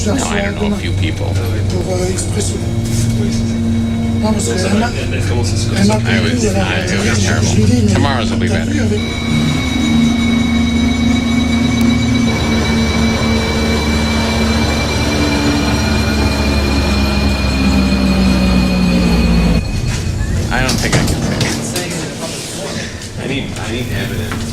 No, I don't know a few people. It was terrible. Tomorrow's will be better. I don't think I can say it. I need evidence.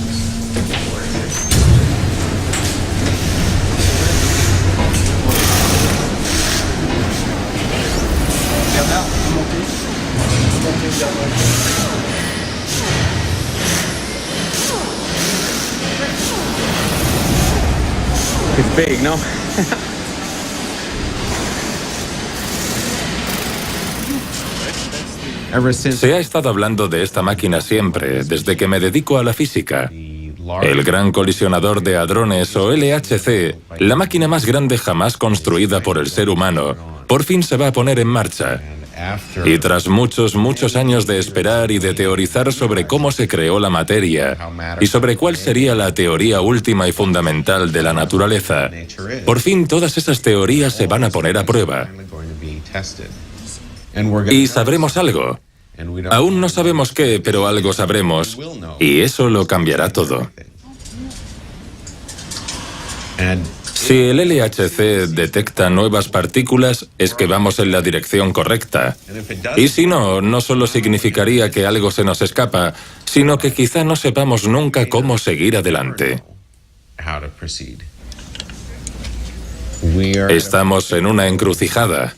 It's big, ¿no? Se ha estado hablando de esta máquina siempre, desde que me dedico a la física. El Gran Colisionador de Hadrones, o LHC, la máquina más grande jamás construida por el ser humano, por fin se va a poner en marcha. Y tras muchos años de esperar y de teorizar sobre cómo se creó la materia y sobre cuál sería la teoría última y fundamental de la naturaleza, por fin todas esas teorías se van a poner a prueba. Y sabremos algo. Aún no sabemos qué, pero algo sabremos, y eso lo cambiará todo. Si el LHC detecta nuevas partículas, es que vamos en la dirección correcta. Y si no, no solo significaría que algo se nos escapa, sino que quizá no sepamos nunca cómo seguir adelante. Estamos en una encrucijada.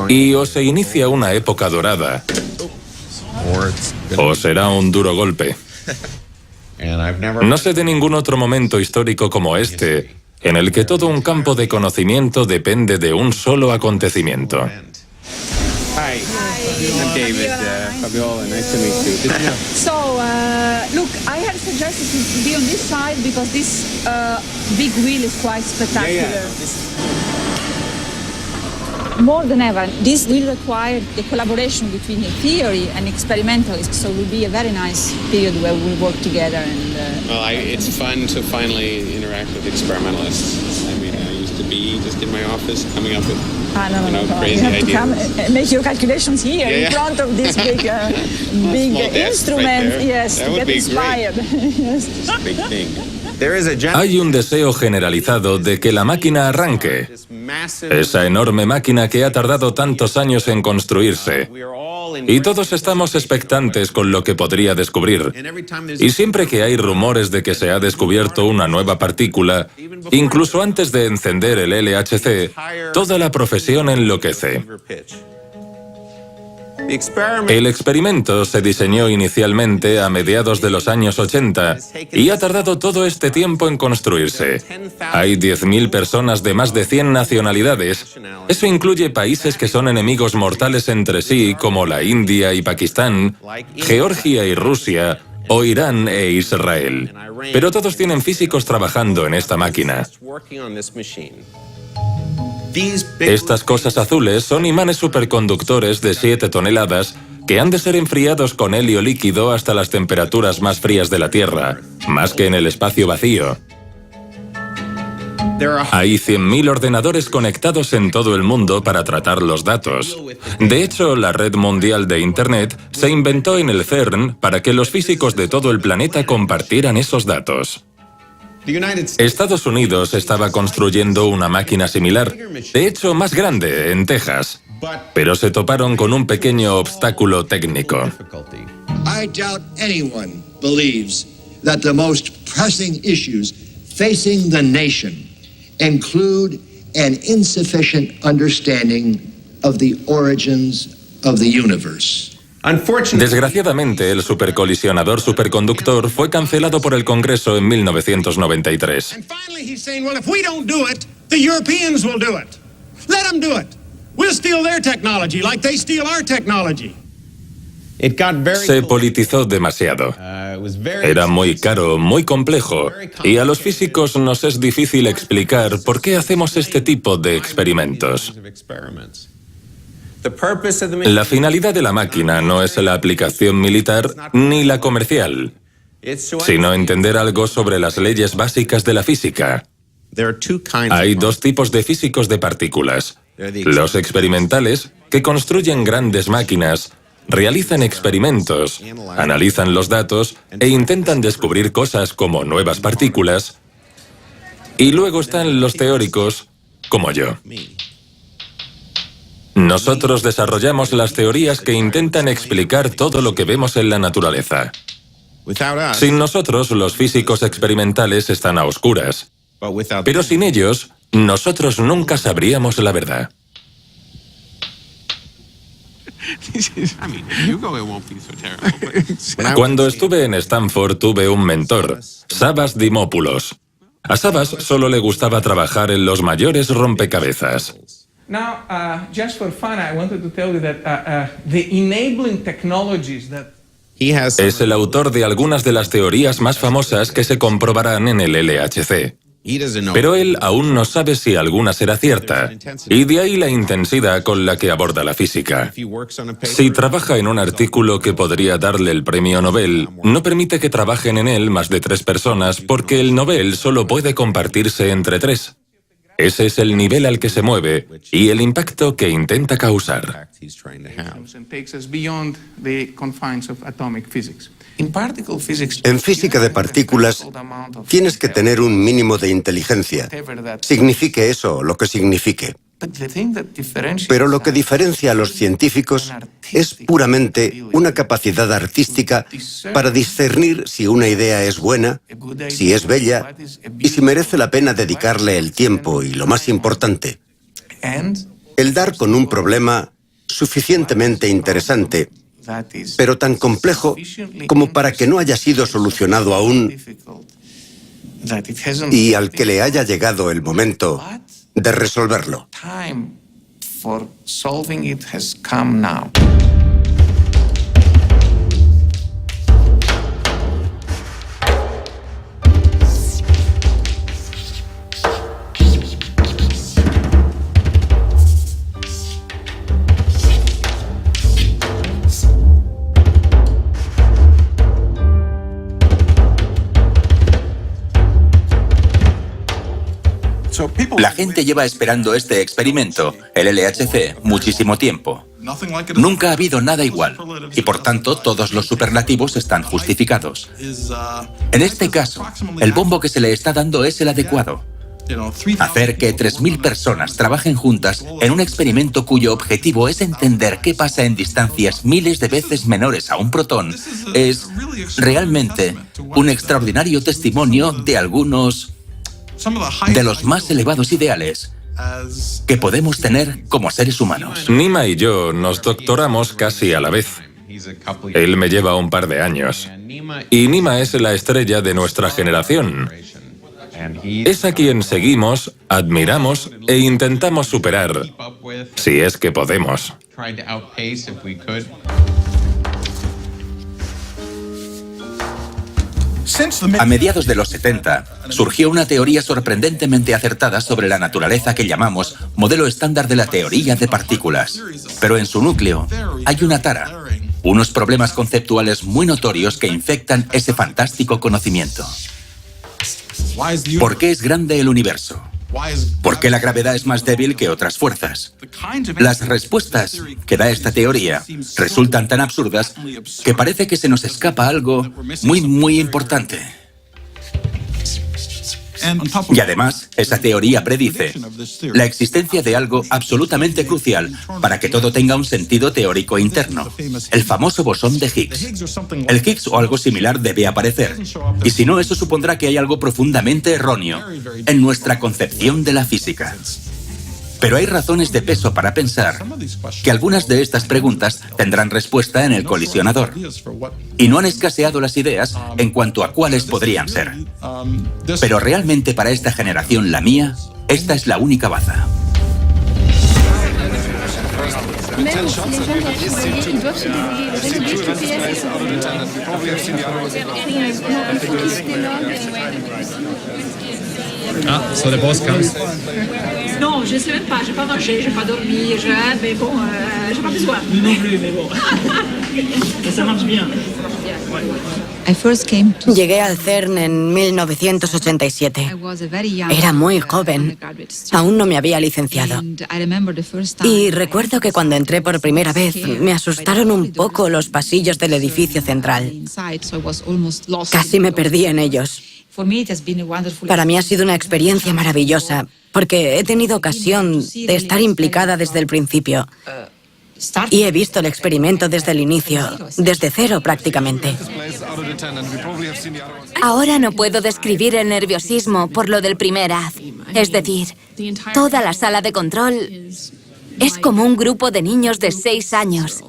Y o se inicia una época dorada, o será un duro golpe. No sé de ningún otro momento histórico como este, en el que todo un campo de conocimiento depende de un solo acontecimiento. Hi, I'm David Fabiola. Nice to meet you. Good to know. So, look, I had suggested to be on this side because this big wheel is quite spectacular. More than ever, this will require the collaboration between the theory and experimentalists, so it will be a very nice period where we'll work together. And Well, it's fun to finally interact with experimentalists. I mean, I used to be just in my office coming up with crazy you have ideas. to come and make your calculations here Yeah, in front of this big, big small desk instrument. right there. Yes, That to would get be inspired. Yes. Big thing. Hay un deseo generalizado de que la máquina arranque. Esa enorme máquina que ha tardado tantos años en construirse. Y todos estamos expectantes con lo que podría descubrir. Y siempre que hay rumores de que se ha descubierto una nueva partícula, incluso antes de encender el LHC, toda la profesión enloquece. El experimento se diseñó inicialmente a mediados de los años 80 y ha tardado todo este tiempo en construirse. Hay 10.000 personas de más de 100 nacionalidades. Eso incluye países que son enemigos mortales entre sí, como la India y Pakistán, Georgia y Rusia, o Irán e Israel. Pero todos tienen físicos trabajando en esta máquina. Estas cosas azules son imanes superconductores de 7 toneladas que han de ser enfriados con helio líquido hasta las temperaturas más frías de la Tierra, más que en el espacio vacío. Hay 100.000 ordenadores conectados en todo el mundo para tratar los datos. De hecho, la red mundial de Internet se inventó en el CERN para que los físicos de todo el planeta compartieran esos datos. Estados Unidos estaba construyendo una máquina similar, de hecho más grande, en Texas, pero se toparon con un pequeño obstáculo técnico. I doubt anyone believes that the most pressing issues facing the nation include an insufficient understanding of the origins of the universe. Desgraciadamente, el supercolisionador superconductor fue cancelado por el Congreso en 1993. And finally he's saying, well, if we don't do it, the Europeans will do it. Let them do it. We'll steal their technology like they steal our technology. Se politizó demasiado. Era muy caro, muy complejo, y a los físicos nos es difícil explicar por qué hacemos este tipo de experimentos. La finalidad de la máquina no es la aplicación militar ni la comercial, sino entender algo sobre las leyes básicas de la física. Hay dos tipos de físicos de partículas. Los experimentales, que construyen grandes máquinas, realizan experimentos, analizan los datos e intentan descubrir cosas como nuevas partículas. Y luego están los teóricos, como yo. Nosotros desarrollamos las teorías que intentan explicar todo lo que vemos en la naturaleza. Sin nosotros, los físicos experimentales están a oscuras. Pero sin ellos, nosotros nunca sabríamos la verdad. Cuando estuve en Stanford tuve un mentor, Savas Dimopoulos. A Savas solo le gustaba trabajar en los mayores rompecabezas. Now, just for fun, I wanted to tell you that the enabling technologies that Es el autor de algunas de las teorías más famosas que se comprobarán en el LHC. Pero él aún no sabe si alguna será cierta, y de ahí la intensidad con la que aborda la física. Si trabaja en un artículo que podría darle el premio Nobel, no permite que trabajen en él más de 3 personas porque el Nobel solo puede compartirse entre 3. Ese es el nivel al que se mueve y el impacto que intenta causar. En física de partículas, tienes que tener un mínimo de inteligencia, signifique eso lo que signifique. Pero lo que diferencia a los científicos es puramente una capacidad artística para discernir si una idea es buena, si es bella y si merece la pena dedicarle el tiempo y, lo más importante, el dar con un problema suficientemente interesante, pero tan complejo como para que no haya sido solucionado aún y al que le haya llegado el momento de resolverlo. La gente lleva esperando este experimento, el LHC, muchísimo tiempo. Nunca ha habido nada igual, y por tanto todos los superlativos están justificados. En este caso, el bombo que se le está dando es el adecuado. Hacer que 3.000 personas trabajen juntas en un experimento cuyo objetivo es entender qué pasa en distancias miles de veces menores a un protón es realmente un extraordinario testimonio de algunos de los más elevados ideales que podemos tener como seres humanos. Nima y yo nos doctoramos casi a la vez. Él me lleva un par de años. Y Nima es la estrella de nuestra generación. Es a quien seguimos, admiramos e intentamos superar, si es que podemos. A mediados de los 70, surgió una teoría sorprendentemente acertada sobre la naturaleza que llamamos modelo estándar de la teoría de partículas. Pero en su núcleo hay una tara, unos problemas conceptuales muy notorios que infectan ese fantástico conocimiento. ¿Por qué es grande el universo? ¿Por qué la gravedad es más débil que otras fuerzas? Las respuestas que da esta teoría resultan tan absurdas que parece que se nos escapa algo muy importante. Y además, esa teoría predice la existencia de algo absolutamente crucial para que todo tenga un sentido teórico interno, el famoso bosón de Higgs. El Higgs o algo similar debe aparecer, y si no, eso supondrá que hay algo profundamente erróneo en nuestra concepción de la física. Pero hay razones de peso para pensar que algunas de estas preguntas tendrán respuesta en el colisionador. Y no han escaseado las ideas en cuanto a cuáles podrían ser. Pero realmente para esta generación, la mía, esta es la única baza. Ah, so the boss comes. Non, je sais même pas, j'ai pas mangé, j'ai pas dormi, mais bon, j'ai pas besoin. Non plus, mais bon. Ça marche bien. Llegué al CERN en 1987. Era muy joven. Aún no me había licenciado. Y recuerdo que cuando entré por primera vez, me asustaron un poco los pasillos del edificio central. Casi me perdí en ellos. Para mí ha sido una experiencia maravillosa, porque he tenido ocasión de estar implicada desde el principio. Y he visto el experimento desde el inicio, desde cero prácticamente. Ahora no puedo describir el nerviosismo por lo del primer haz. Es decir, toda la sala de control es como un grupo de niños de 6 años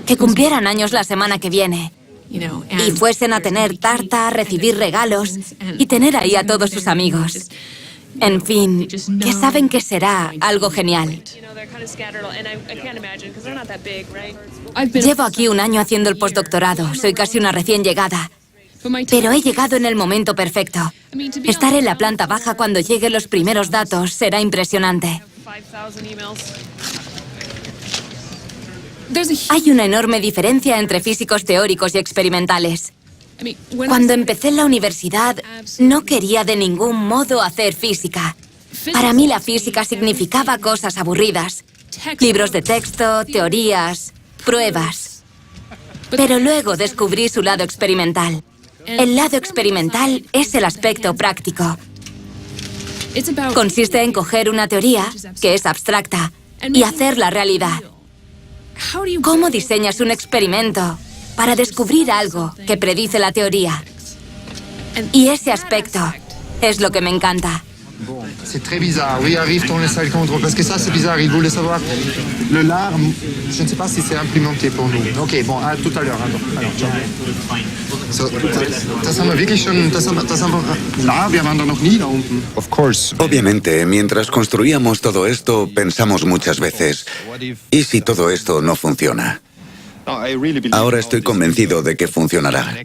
que cumplieran años la semana que viene y fuesen a tener tarta, recibir regalos y tener ahí a todos sus amigos. En fin, que saben que será algo genial. Llevo aquí un año haciendo el postdoctorado, soy casi una recién llegada. Pero he llegado en el momento perfecto. Estar en la planta baja cuando lleguen los primeros datos será impresionante. Hay una enorme diferencia entre físicos teóricos y experimentales. Cuando empecé en la universidad, no quería de ningún modo hacer física. Para mí la física significaba cosas aburridas. Libros de texto, teorías, pruebas. Pero luego descubrí su lado experimental. El lado experimental es el aspecto práctico. Consiste en coger una teoría, que es abstracta, y hacerla realidad. ¿Cómo diseñas un experimento para descubrir algo que predice la teoría? Y ese aspecto es lo que me encanta. C'est très bizarre. Oui, arrive dans les salles contrôle. Parce que ça, c'est bizarre. Il voulait savoir le lard. Je ne sais pas si c'est implémenté pour nous. Ok, bon, à tout à l'heure. Alors, ciao. So, das haben wir wirklich schon. Das haben wir. Na, wir waren da noch nie da unten. Of course. Obviamente, mientras construíamos todo esto, pensamos muchas veces, ¿y si todo esto no funciona? Ahora estoy convencido de que funcionará.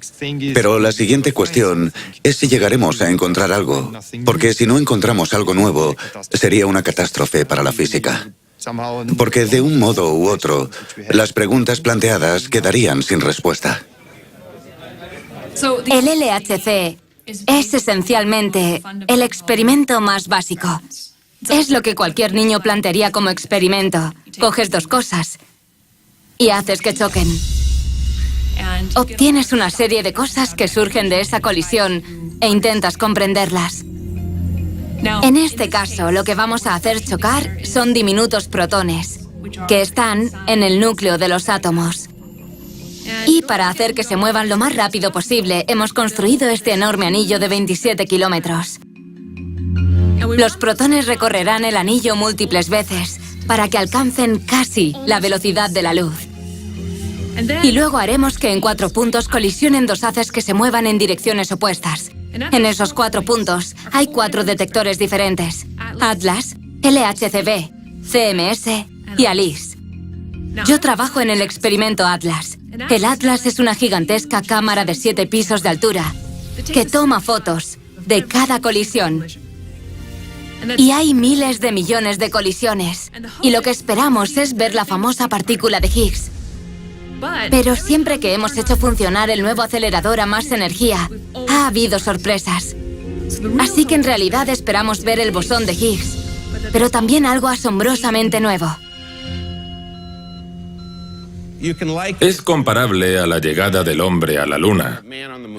Pero la siguiente cuestión es si llegaremos a encontrar algo, porque si no encontramos algo nuevo, sería una catástrofe para la física. Porque de un modo u otro, las preguntas planteadas quedarían sin respuesta. El LHC es esencialmente el experimento más básico. Es lo que cualquier niño plantearía como experimento. Coges dos cosas y haces que choquen. Obtienes una serie de cosas que surgen de esa colisión e intentas comprenderlas. En este caso, lo que vamos a hacer chocar son diminutos protones, que están en el núcleo de los átomos. Y para hacer que se muevan lo más rápido posible, hemos construido este enorme anillo de 27 kilómetros. Los protones recorrerán el anillo múltiples veces para que alcancen casi la velocidad de la luz. Y luego haremos que en 4 puntos colisionen dos haces que se muevan en direcciones opuestas. En esos 4 puntos hay 4 detectores diferentes: Atlas, LHCb, CMS y ALICE. Yo trabajo en el experimento Atlas. El Atlas es una gigantesca cámara de 7 pisos de altura que toma fotos de cada colisión. Y hay miles de millones de colisiones. Y lo que esperamos es ver la famosa partícula de Higgs. Pero siempre que hemos hecho funcionar el nuevo acelerador a más energía, ha habido sorpresas. Así que en realidad esperamos ver el bosón de Higgs, pero también algo asombrosamente nuevo. Es comparable a la llegada del hombre a la Luna.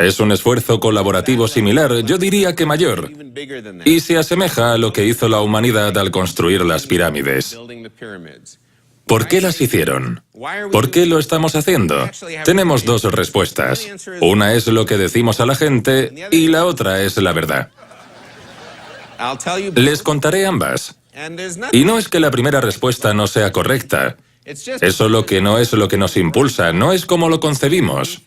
Es un esfuerzo colaborativo similar, yo diría que mayor, y se asemeja a lo que hizo la humanidad al construir las pirámides. ¿Por qué las hicieron? ¿Por qué lo estamos haciendo? Tenemos 2 respuestas. Una es lo que decimos a la gente y la otra es la verdad. Les contaré ambas. Y no es que la primera respuesta no sea correcta. Es solo que no es lo que nos impulsa, no es como lo concebimos.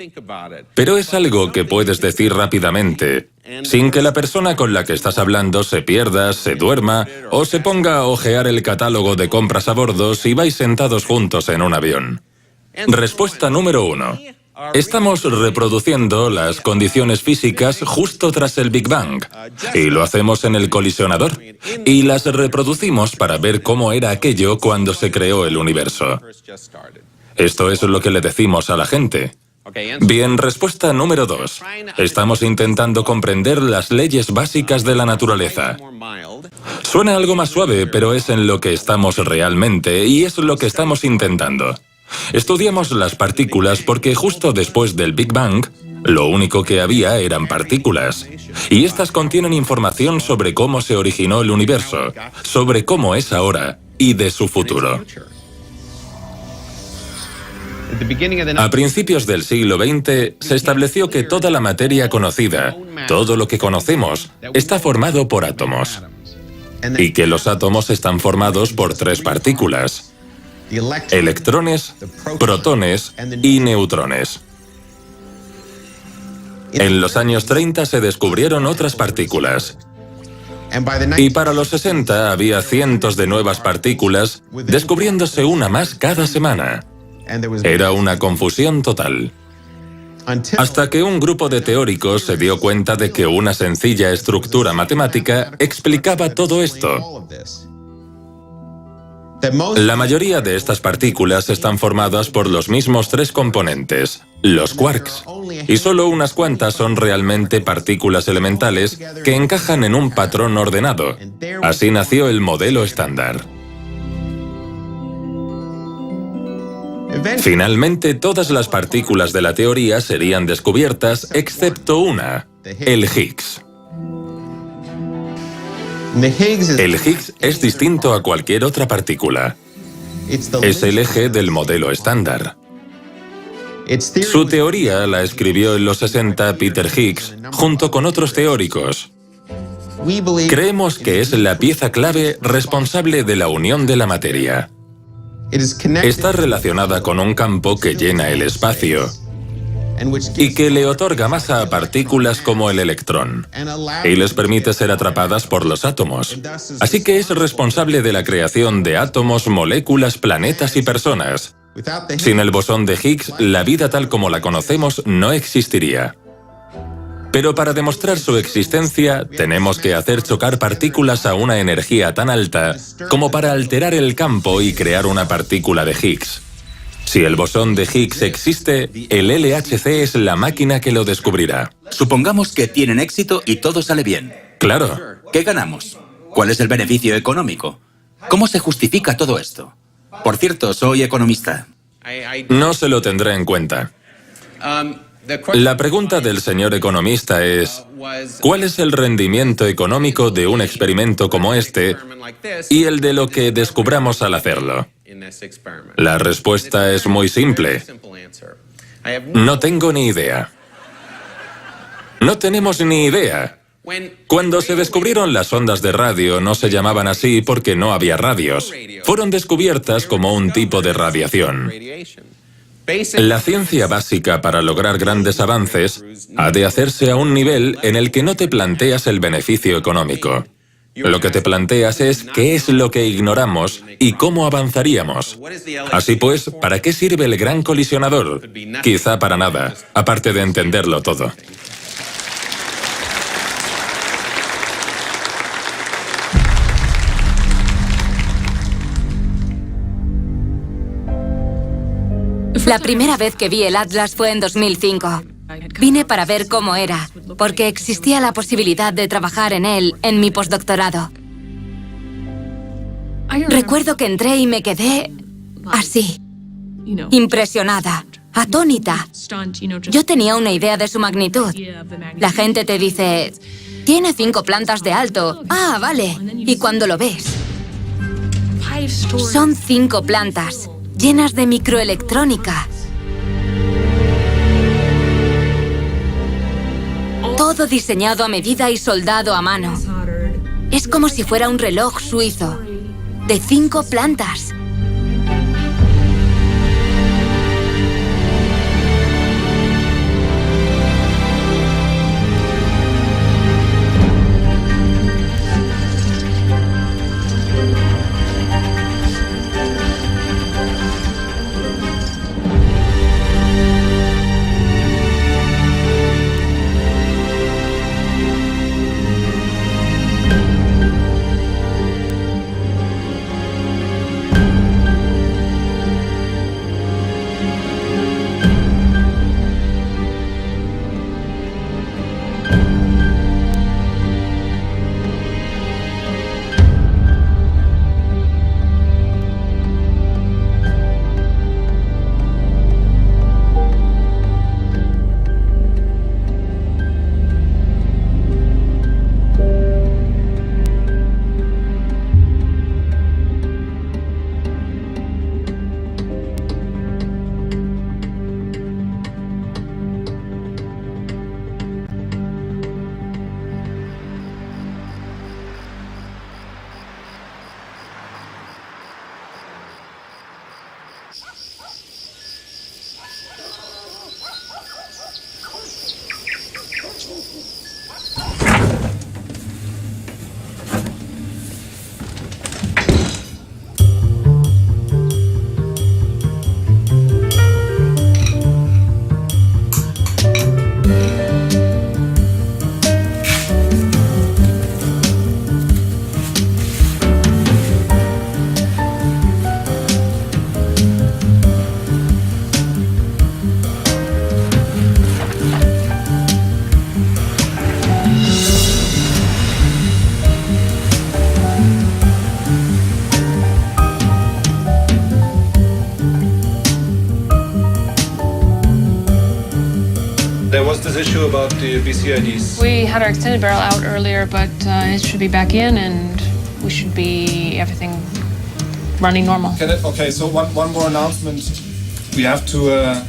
Pero es algo que puedes decir rápidamente, sin que la persona con la que estás hablando se pierda, se duerma o se ponga a hojear el catálogo de compras a bordo si vais sentados juntos en un avión. Respuesta número 1. Estamos reproduciendo las condiciones físicas justo tras el Big Bang, y lo hacemos en el colisionador, y las reproducimos para ver cómo era aquello cuando se creó el universo. Esto es lo que le decimos a la gente. Bien, respuesta número 2. Estamos intentando comprender las leyes básicas de la naturaleza. Suena algo más suave, pero es en lo que estamos realmente y es lo que estamos intentando. Estudiamos las partículas porque justo después del Big Bang, lo único que había eran partículas. Y estas contienen información sobre cómo se originó el universo, sobre cómo es ahora y de su futuro. A principios del siglo XX se estableció que toda la materia conocida, todo lo que conocemos, está formado por átomos. Y que los átomos están formados por 3 partículas: electrones, protones y neutrones. En los años 30 se descubrieron otras partículas. Y para los 60 había cientos de nuevas partículas, descubriéndose una más cada semana. Era una confusión total. Hasta que un grupo de teóricos se dio cuenta de que una sencilla estructura matemática explicaba todo esto. La mayoría de estas partículas están formadas por los mismos 3 componentes, los quarks, y solo unas cuantas son realmente partículas elementales que encajan en un patrón ordenado. Así nació el modelo estándar. Finalmente, todas las partículas de la teoría serían descubiertas, excepto una, el Higgs. El Higgs es distinto a cualquier otra partícula. Es el eje del modelo estándar. Su teoría la escribió en los 60 Peter Higgs, junto con otros teóricos. Creemos que es la pieza clave responsable de la unión de la materia. Está relacionada con un campo que llena el espacio y que le otorga masa a partículas como el electrón y les permite ser atrapadas por los átomos. Así que es responsable de la creación de átomos, moléculas, planetas y personas. Sin el bosón de Higgs, la vida tal como la conocemos no existiría. Pero para demostrar su existencia, tenemos que hacer chocar partículas a una energía tan alta como para alterar el campo y crear una partícula de Higgs. Si el bosón de Higgs existe, el LHC es la máquina que lo descubrirá. Supongamos que tienen éxito y todo sale bien. Claro. ¿Qué ganamos? ¿Cuál es el beneficio económico? ¿Cómo se justifica todo esto? Por cierto, soy economista. No se lo tendré en cuenta. La pregunta del señor economista es, ¿cuál es el rendimiento económico de un experimento como este y el de lo que descubramos al hacerlo? La respuesta es muy simple. No tengo ni idea. No tenemos ni idea. Cuando se descubrieron las ondas de radio no se llamaban así porque no había radios. Fueron descubiertas como un tipo de radiación. La ciencia básica para lograr grandes avances ha de hacerse a un nivel en el que no te planteas el beneficio económico. Lo que te planteas es qué es lo que ignoramos y cómo avanzaríamos. Así pues, ¿para qué sirve el gran colisionador? Quizá para nada, aparte de entenderlo todo. La primera vez que vi el Atlas fue en 2005. Vine para ver cómo era, porque existía la posibilidad de trabajar en él en mi postdoctorado. Recuerdo que entré y me quedé así, impresionada, atónita. Yo tenía una idea de su magnitud. La gente te dice, tiene 5 plantas de alto. Ah, vale. Y cuando lo ves, son 5 plantas llenas de microelectrónica. Todo diseñado a medida y soldado a mano. Es como si fuera un reloj suizo, de 5 plantas. issue about the BCIDs? We had our extended barrel out earlier, but it should be back in, and we should be everything running normal. Okay, so one more announcement. We have to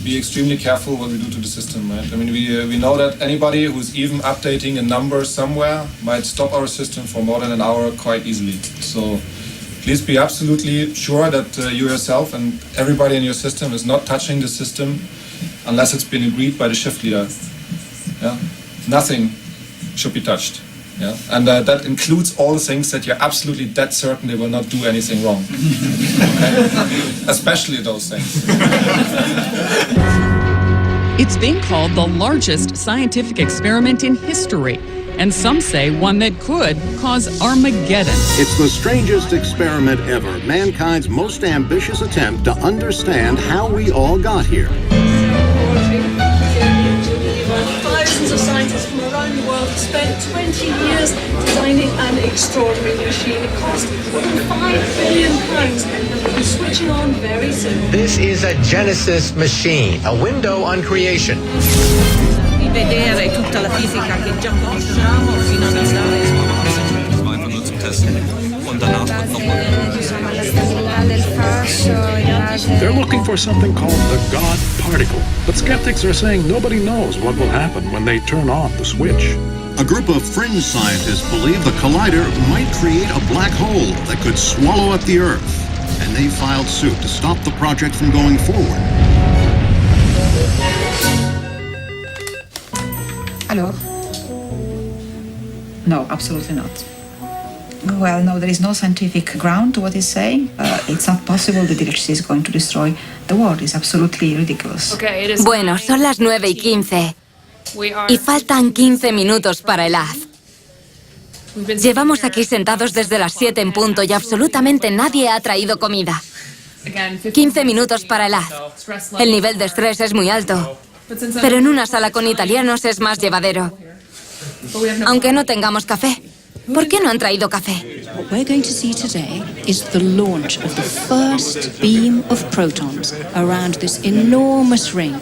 be extremely careful what we do to the system, right? I mean, we know that anybody who's even updating a number somewhere might stop our system for more than an hour quite easily. So please be absolutely sure that you yourself and everybody in your system is not touching the system unless it's been agreed by the shift leader. Yeah? Nothing should be touched. Yeah? And that includes all the things that you're absolutely dead certain they will not do anything wrong. Okay? Especially those things. It's being called the largest scientific experiment in history, and some say one that could cause Armageddon. It's the strangest experiment ever, mankind's most ambitious attempt to understand how we all got here. Thousands of scientists from around the world spent 20 years designing an extraordinary machine. It cost more than £5 billion and will be switching on very soon. This is a Genesis machine, a window on creation. Rivedere tutta la fisica che già conosciamo fino ad andare. They're looking for something called the God particle, but skeptics are saying nobody knows what will happen when they turn off the switch. A group of fringe scientists believe the collider might create a black hole that could swallow up the Earth, and they filed suit to stop the project from going forward. Hello? No, absolutely not. Well, no, there is no scientific ground to what he's saying. It's not possible that the electricity is going to destroy the world. It's absolutely ridiculous. Bueno, son las 9:15 y faltan 15 minutos para el haz. Llevamos aquí sentados desde las 7 en punto y absolutamente nadie ha traído comida. 15 minutos para el haz. El nivel de estrés es muy alto, pero en una sala con italianos es más llevadero. Aunque no tengamos café. ¿Por qué no han traído café? What we're going to see today is the launch of the first beam of protons around this enormous ring.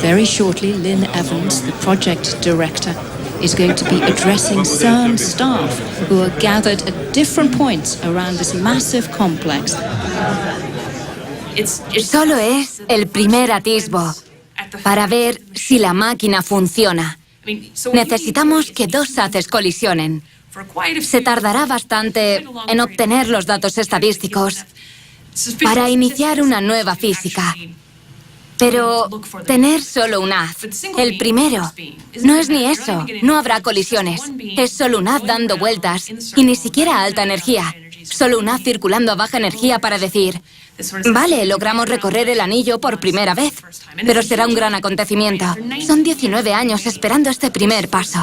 Very shortly, Lynn Evans, the project director, is going to be addressing CERN staff who are gathered at different points around this massive complex. Solo es el primer atisbo para ver si la máquina funciona. Necesitamos que dos haces colisionen. Se tardará bastante en obtener los datos estadísticos para iniciar una nueva física. Pero tener solo un haz, el primero, no es ni eso, no habrá colisiones. Es solo un haz dando vueltas y ni siquiera a alta energía. Solo un haz circulando a baja energía para decir, vale, logramos recorrer el anillo por primera vez, pero será un gran acontecimiento. Son 19 años esperando este primer paso.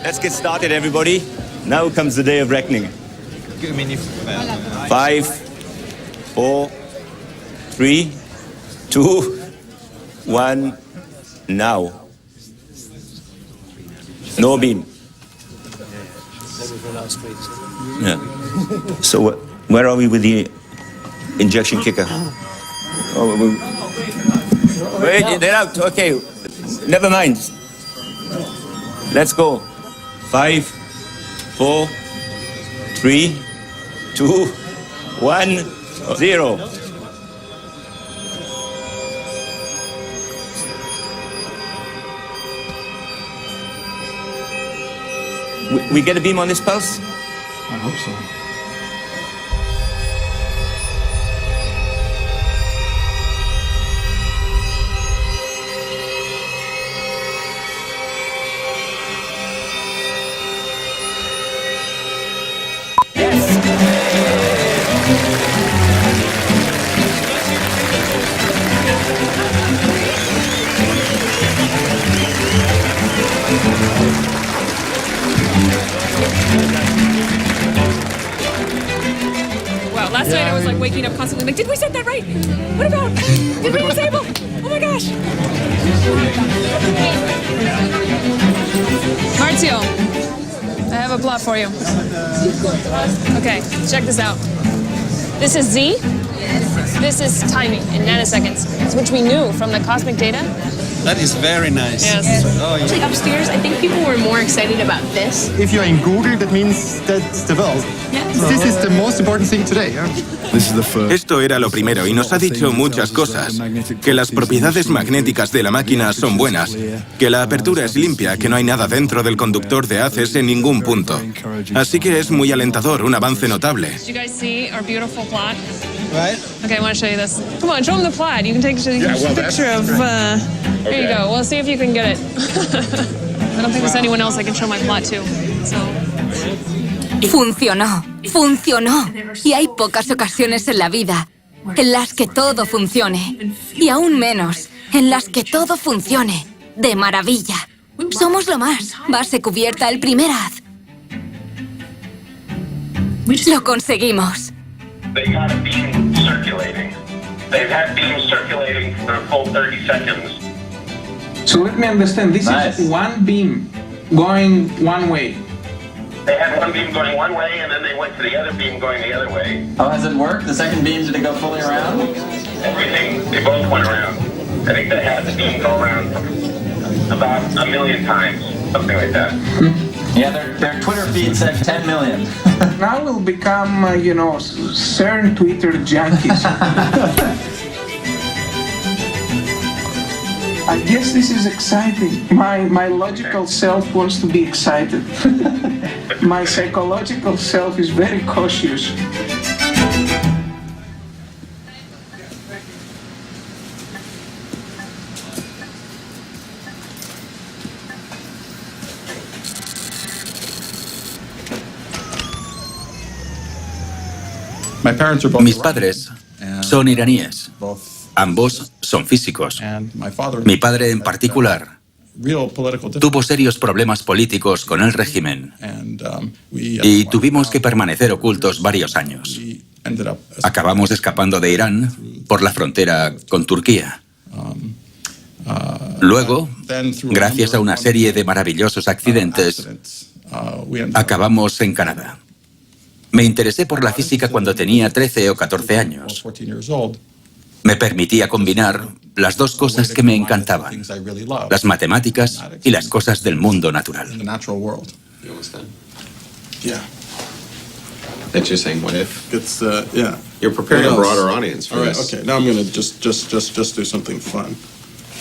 Let's get started, everybody. Now comes the day of reckoning. 5, 4, 3, 2, 1, now. No beam. Yeah. So where are we with the injection kicker? Oh, wait, they're out. Okay, never mind. Let's go. 5, 4, 3, 2, 1, 0. We get a beam on this pulse? I hope so. Wow, last night I was like waking up constantly like, did we set that right? What about, did we disable? Oh my gosh. Marzio, I have a plot for you. Okay, check this out. This is Z, This is timing in nanoseconds, which we knew from the cosmic data. That is very nice. Yes. Oh, yeah. Actually, upstairs, I think people were more excited about this. If you're in Google, that means that's the world. This is the most important thing today. Esto era lo primero y nos ha dicho muchas cosas. Que las propiedades magnéticas de la máquina son buenas, que la apertura es limpia, que no hay nada dentro del conductor de haces en ningún punto. Así que es muy alentador, un avance notable. Did you guys see our beautiful plot? Right. Okay, I want to show you this. Come on, show them the plot. You can take a picture of... There you go. Well, see if you can get it. I don't think there's anyone else I can show my plot to. So... Funcionó, funcionó. Y hay pocas ocasiones en la vida en las que todo funcione. Y aún menos en las que todo funcione de maravilla. Somos lo más. Base cubierta, el primer haz. Lo conseguimos. They got a beam circulating. They've had beams circulating for a full 30 seconds. So let me understand, this is one beam going one way. They had one beam going one way, and then they went to the other beam going the other way. How has it worked? The second beam, did it go fully around? Everything, they both went around. I think they had the beam go around about 1 million times, something like that. Yeah, their Twitter feed said 10 million. Now we'll become, CERN Twitter junkies. I guess this is exciting. My logical self wants to be excited. My psychological self is very cautious. Mis padres son iraníes. Ambos son físicos. Mi padre en particular tuvo serios problemas políticos con el régimen y tuvimos que permanecer ocultos varios años. Acabamos escapando de Irán por la frontera con Turquía. Luego, gracias a una serie de maravillosos accidentes, acabamos en Canadá. Me interesé por la física cuando tenía 13 o 14 años. Me permitía combinar las dos cosas que me encantaban, las matemáticas y las cosas del mundo natural. Interesting. What if? It's yeah. You're preparing a broader audience for this. Okay. Now I'm going to just do something fun.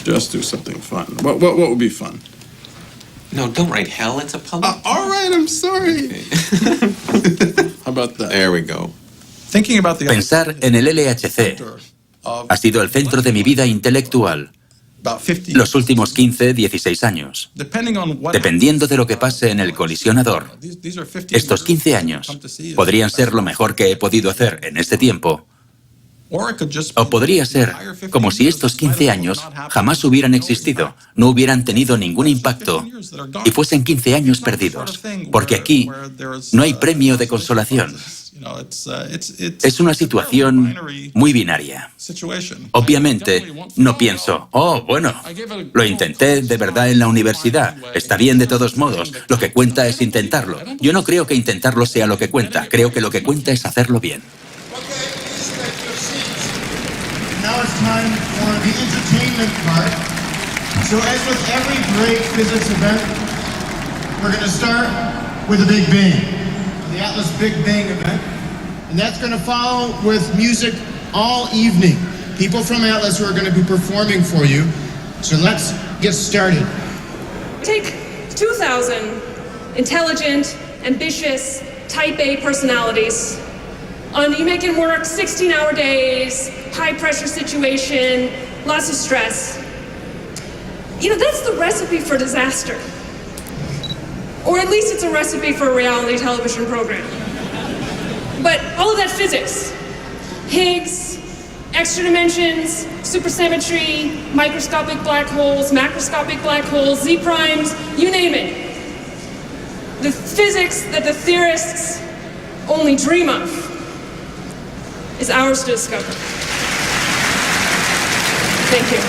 Just do something fun. What would be fun? No, don't write hell. It's a public. All right. I'm sorry. How about that? There we go. Pensar en el LHC ha sido el centro de mi vida intelectual los últimos 15, 16 años. Dependiendo de lo que pase en el colisionador, estos 15 años podrían ser lo mejor que he podido hacer en este tiempo. O podría ser como si estos 15 años jamás hubieran existido, no hubieran tenido ningún impacto y fuesen 15 años perdidos, porque aquí no hay premio de consolación. Es una situación muy binaria. Obviamente, no pienso, bueno, lo intenté de verdad en la universidad, está bien de todos modos, lo que cuenta es intentarlo. Yo no creo que intentarlo sea lo que cuenta, creo que lo que cuenta es hacerlo bien. Now it's time for the entertainment part. So as with every great physics event, we're going to start with a Big Bang, the Atlas Big Bang event. And that's going to follow with music all evening. People from Atlas who are going to be performing for you. So let's get started. Take 2,000 intelligent, ambitious, type A personalities. You make it work 16-hour days, high-pressure situation, lots of stress. That's the recipe for disaster. Or at least it's a recipe for a reality television program. But all of that physics, Higgs, extra dimensions, supersymmetry, microscopic black holes, macroscopic black holes, Z-primes, you name it. The physics that the theorists only dream of is ours to discover. Thank you.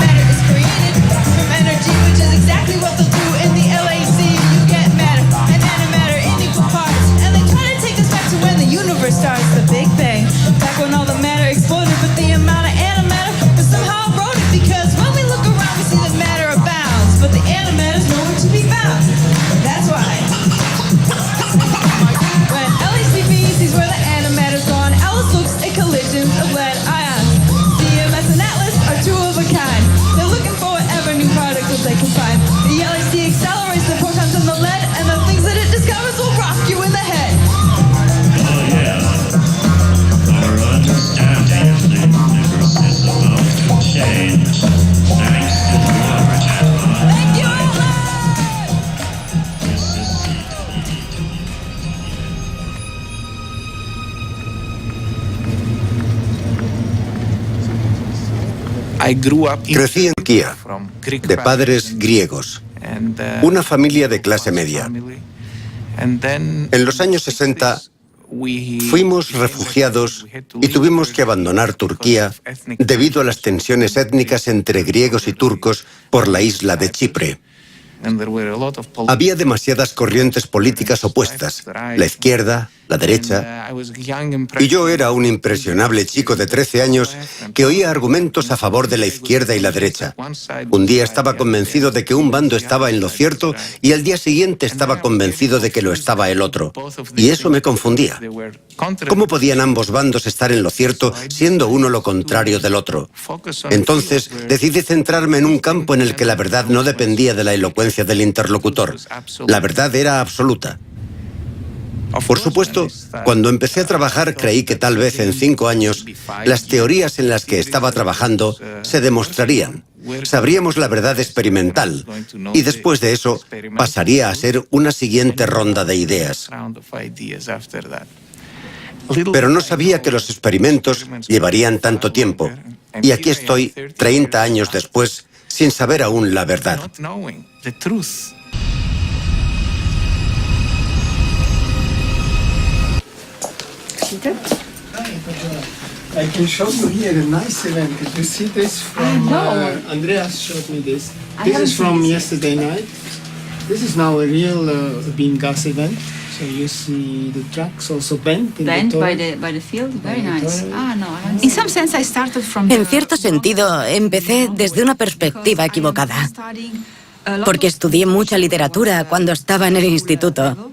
Matter is created from energy, which is exactly what they'll do in the LAC. You get matter and antimatter in equal parts, and they try to take us back to when the universe starts the Big Bang. Back when all the matter exploded, but the amount of antimatter was somehow eroded. Because when we look around, we see that matter abounds, but the antimatter's nowhere to be found. That's why when LHCb sees where the antimatter's gone, Alice looks at collisions of lead ions. CMS and Atlas are two of a kind. They're looking for whatever new particles they can find. The LHC accelerates the protons and the lead, and the things that it discovers will rock you in the head. Oh yeah, our understanding of the universe is about to change, thanks to the Large Hadron. Thank you, Atlas! Crecí en Turquía, de padres griegos, una familia de clase media. En los años 60 fuimos refugiados y tuvimos que abandonar Turquía debido a las tensiones étnicas entre griegos y turcos por la isla de Chipre. Había demasiadas corrientes políticas opuestas, la izquierda, la derecha, y yo era un impresionable chico de 13 años que oía argumentos a favor de la izquierda y la derecha. Un día estaba convencido de que un bando estaba en lo cierto y al día siguiente estaba convencido de que lo estaba el otro. Y eso me confundía. ¿Cómo podían ambos bandos estar en lo cierto siendo uno lo contrario del otro? Entonces decidí centrarme en un campo en el que la verdad no dependía de la elocuencia del interlocutor. La verdad era absoluta. Por supuesto, cuando empecé a trabajar creí que tal vez en 5 años las teorías en las que estaba trabajando se demostrarían. Sabríamos la verdad experimental y después de eso pasaría a ser una siguiente ronda de ideas. Pero no sabía que los experimentos llevarían tanto tiempo. Y aquí estoy, 30 años después, sin saber aún la verdad. I can show you here a nice event. Did you see this from Andreas showed me this. This is from yesterday night. This is now a real beam gas event. So you see the tracks also bent in the by the field. Very nice. In some sense I started from En cierto sentido, empecé desde una perspectiva equivocada, porque estudié mucha literatura cuando estaba en el instituto.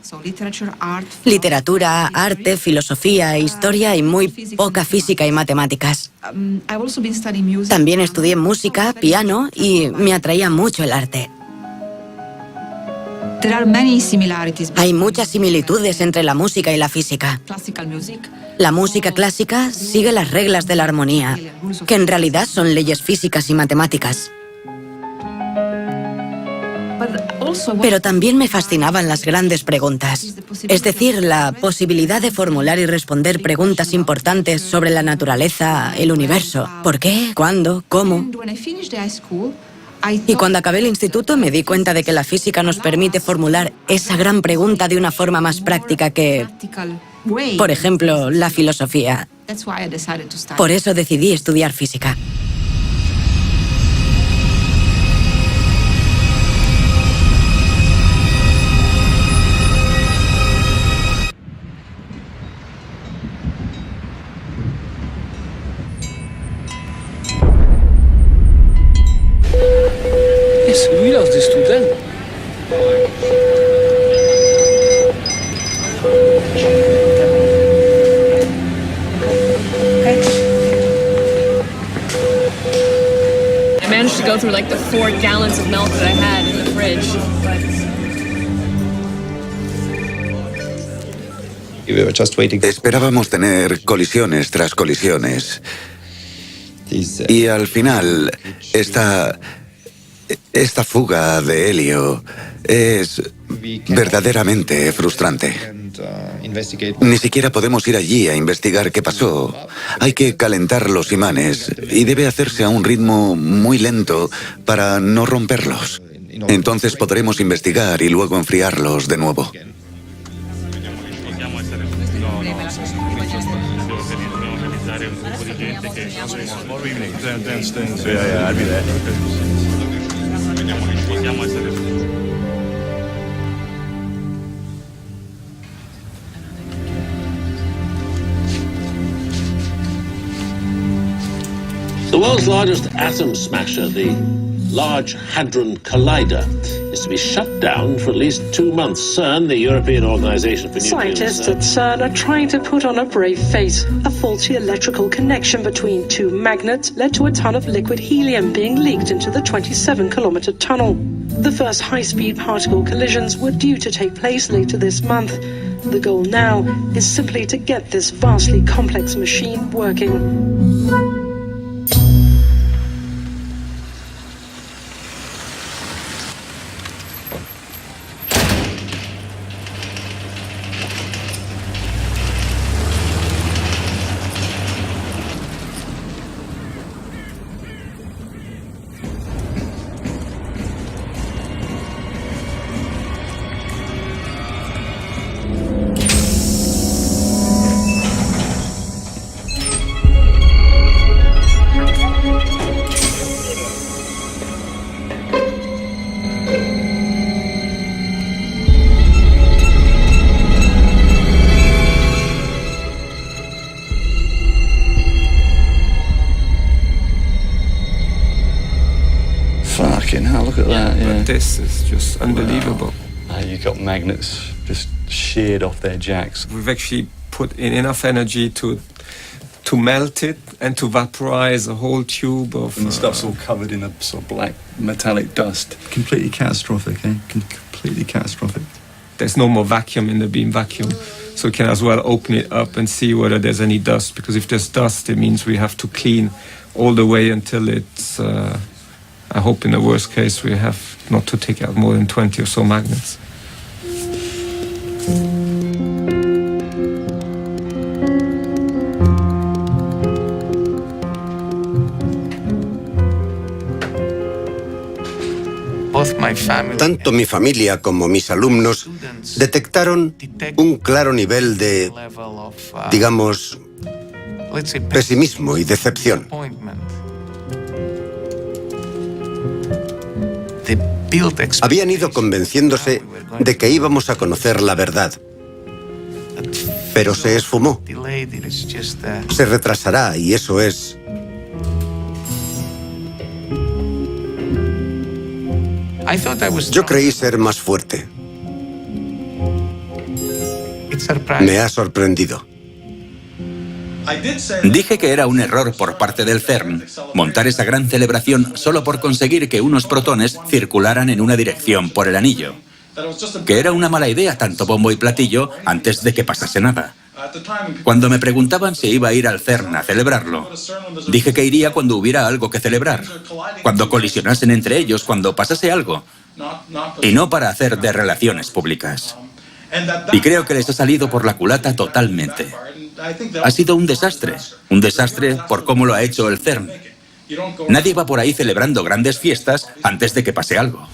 Literatura, arte, filosofía, historia y muy poca física y matemáticas. También estudié música, piano y me atraía mucho el arte. Hay muchas similitudes entre la música y la física. La música clásica sigue las reglas de la armonía, que en realidad son leyes físicas y matemáticas. Pero también me fascinaban las grandes preguntas, es decir, la posibilidad de formular y responder preguntas importantes sobre la naturaleza, el universo. ¿Por qué? ¿Cuándo? ¿Cómo? Y cuando acabé el instituto me di cuenta de que la física nos permite formular esa gran pregunta de una forma más práctica que, por ejemplo, la filosofía. Por eso decidí estudiar física. Celui-là, c'est student. I managed to go through like the 4 gallons of milk that I had in the fridge. Esperábamos tener colisiones tras colisiones. Y al final, esta fuga de helio es verdaderamente frustrante. Ni siquiera podemos ir allí a investigar qué pasó. Hay que calentar los imanes y debe hacerse a un ritmo muy lento para no romperlos. Entonces podremos investigar y luego enfriarlos de nuevo. largest atom smasher, the Large Hadron Collider, is to be shut down for at least 2 months. CERN, the European Organization for Nuclear Scientists Research. at CERN are trying to put on a brave face. A faulty electrical connection between two magnets led to a ton of liquid helium being leaked into the 27-kilometer tunnel. The first high-speed particle collisions were due to take place later this month. The goal now is simply to get this vastly complex machine working. Fucking hell, look at that, yeah. But this is just unbelievable. Wow. You've got magnets just sheared off their jacks. We've actually put in enough energy to melt it and to vaporize a whole tube of... And the stuff's all covered in a sort of black metallic dust. Completely catastrophic, eh? Completely catastrophic. There's no more vacuum in the beam vacuum, so we can as well open it up and see whether there's any dust, because if there's dust, it means we have to clean all the way until it's... I hope in the worst case we have not to take out more than 20 or so magnets. Tanto mi familia como mis alumnos detectaron un claro nivel de, digamos, pesimismo y decepción. Habían ido convenciéndose de que íbamos a conocer la verdad, pero se esfumó. Se retrasará y eso es... Yo creí ser más fuerte. Me ha sorprendido. Dije que era un error por parte del CERN montar esa gran celebración solo por conseguir que unos protones circularan en una dirección por el anillo. Que era una mala idea tanto bombo y platillo antes de que pasase nada. Cuando me preguntaban si iba a ir al CERN a celebrarlo, dije que iría cuando hubiera algo que celebrar, cuando colisionasen entre ellos, cuando pasase algo, y no para hacer de relaciones públicas. Y creo que les ha salido por la culata totalmente. Ha sido un desastre por cómo lo ha hecho el CERN. Nadie va por ahí celebrando grandes fiestas antes de que pase algo.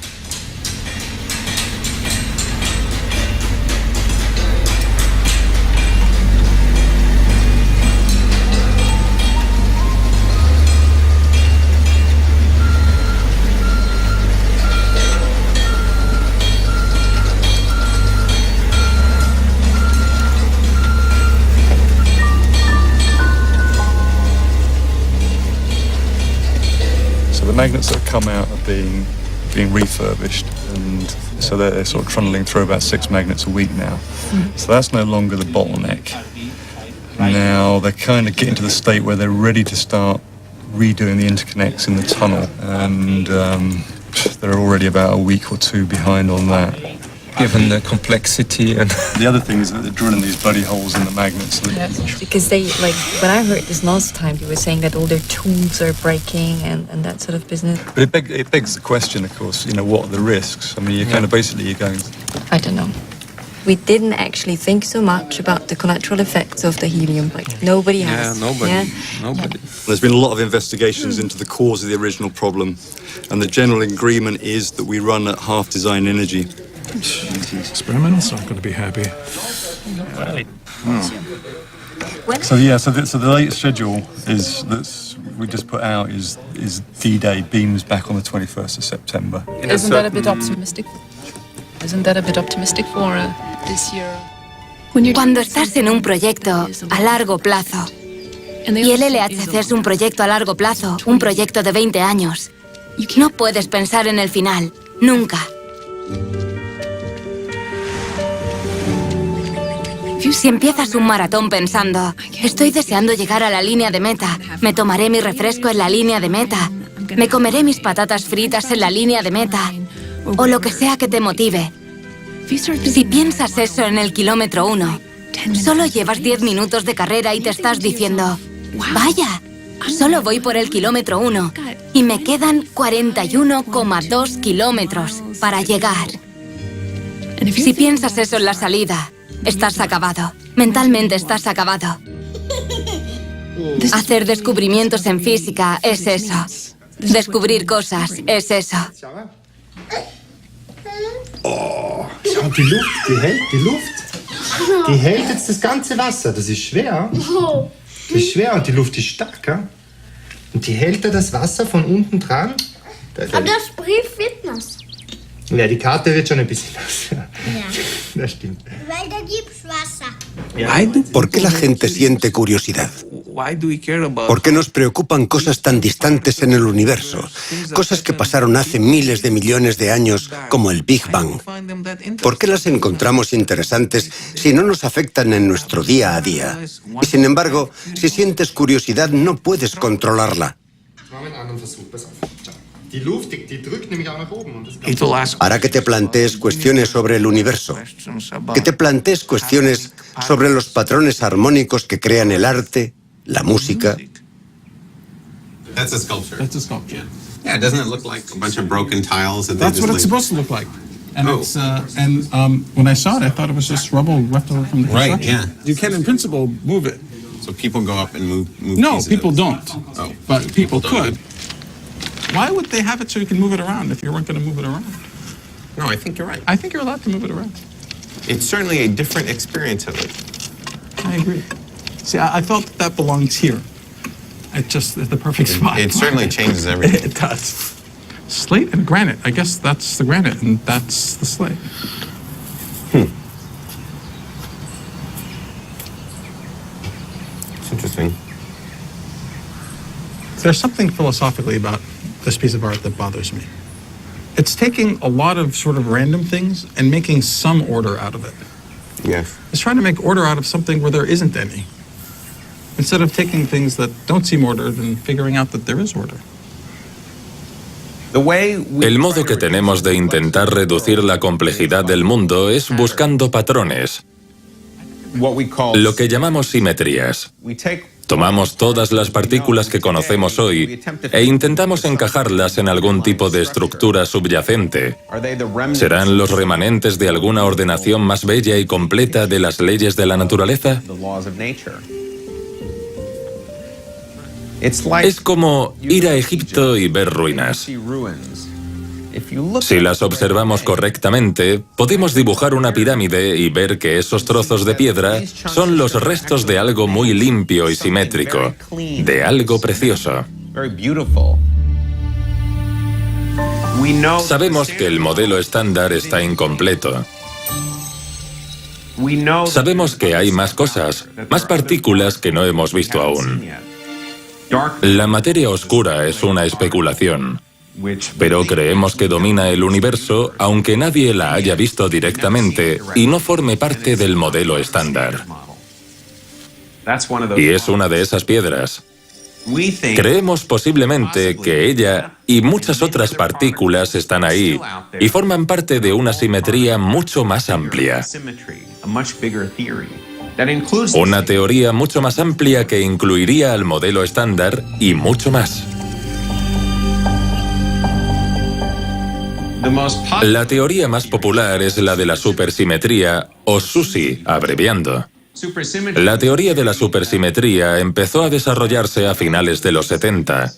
The magnets that have come out are being refurbished, and so they're sort of trundling through about 6 magnets a week now. So that's no longer the bottleneck. Now they're kind of getting to the state where they're ready to start redoing the interconnects in the tunnel, and they're already about a week or 2 behind on that. Given the complexity and... The other thing is that they're drilling these bloody holes in the magnets. Yeah, because they, like, when I heard this last time, they were saying that all their tools are breaking and that sort of business. But it begs the question, of course, what are the risks? I mean, you're kind of basically, you're going... I don't know. We didn't actually think so much about the collateral effects of the helium. Like, nobody has. Nobody. There's been a lot of investigations into the cause of the original problem, and the general agreement is that we run at half design energy. Experimentals aren't going to be happy. So the latest schedule that we just put out is D-Day, beams back on the 21st of September. Isn't that a bit optimistic? For this year? Cuando estás en un proyecto a largo plazo, Y el LHC es un proyecto a largo plazo, un proyecto de 20 años. No puedes pensar en el final, nunca. Si empiezas un maratón pensando, estoy deseando llegar a la línea de meta, me tomaré mi refresco en la línea de meta, me comeré mis patatas fritas en la línea de meta, o lo que sea que te motive. Si piensas eso en el kilómetro 1, solo llevas 10 minutos de carrera y te estás diciendo, vaya, solo voy por el kilómetro 1 y me quedan 41,2 kilómetros para llegar. Si piensas eso en la salida, estás acabado. Mentalmente estás acabado. Hacer descubrimientos en física es eso. Descubrir cosas es eso. Oh, schau, die Luft, die Luft. Die hält jetzt das ganze Wasser. Das ist schwer. Das ist schwer und die Luft ist stark. Ja? Und die hält da das Wasser von unten dran. Aber das Brief wird nass. Ja, die Karte wird schon ein bisschen nass. Ja. Das stimmt. Weil da gibt's Wasser. ¿Por qué la gente siente curiosidad? ¿Por qué nos preocupan cosas tan distantes en el universo? Cosas que pasaron hace miles de millones de años, como el Big Bang. ¿Por qué las encontramos interesantes si no nos afectan en nuestro día a día? Y sin embargo, si sientes curiosidad, no puedes controlarla. Hará que te plantees cuestiones sobre el universo, que te plantees cuestiones sobre los patrones armónicos que crean el arte, la música. That's a sculpture. That's a sculpture. Yeah, doesn't it look like a bunch of broken tiles that they That's just what it's supposed to look like. And it's when I saw it, I thought it was just rubble left over from the construction. Right, yeah. You can, in principle, move it. So people go up and move No, pieces people of it. don't. Oh. But people don't. could. Why would they have it so you can move it around if you weren't going to move it around? No, I think you're right. I think you're allowed to move it around. It's certainly a different experience of it. I agree. See, I felt that belongs here. It's just the perfect spot. It certainly changes everything. It does. Slate and granite. I guess that's the granite and that's the slate. It's interesting. There's something philosophically about this piece of art that bothers me. It's taking a lot of sort of random things and making some order out of it. Yes. It's trying to make order out of something where there isn't any. Instead of taking things that don't seem ordered and figuring out that there is order. El modo que tenemos de intentar reducir la complejidad del mundo es buscando patrones, lo que llamamos simetrías. Tomamos todas las partículas que conocemos hoy e intentamos encajarlas en algún tipo de estructura subyacente. ¿Serán los remanentes de alguna ordenación más bella y completa de las leyes de la naturaleza? Es como ir a Egipto y ver ruinas. Si las observamos correctamente, podemos dibujar una pirámide y ver que esos trozos de piedra son los restos de algo muy limpio y simétrico, de algo precioso. Sabemos que el modelo estándar está incompleto. Sabemos que hay más cosas, más partículas que no hemos visto aún. La materia oscura es una especulación, pero creemos que domina el universo aunque nadie la haya visto directamente y no forme parte del modelo estándar. Y es una de esas piedras. Creemos posiblemente que ella y muchas otras partículas están ahí y forman parte de una simetría mucho más amplia. Una teoría mucho más amplia que incluiría al modelo estándar y mucho más. La teoría más popular es la de la supersimetría, o SUSY, abreviando. La teoría de la supersimetría empezó a desarrollarse a finales de los 70.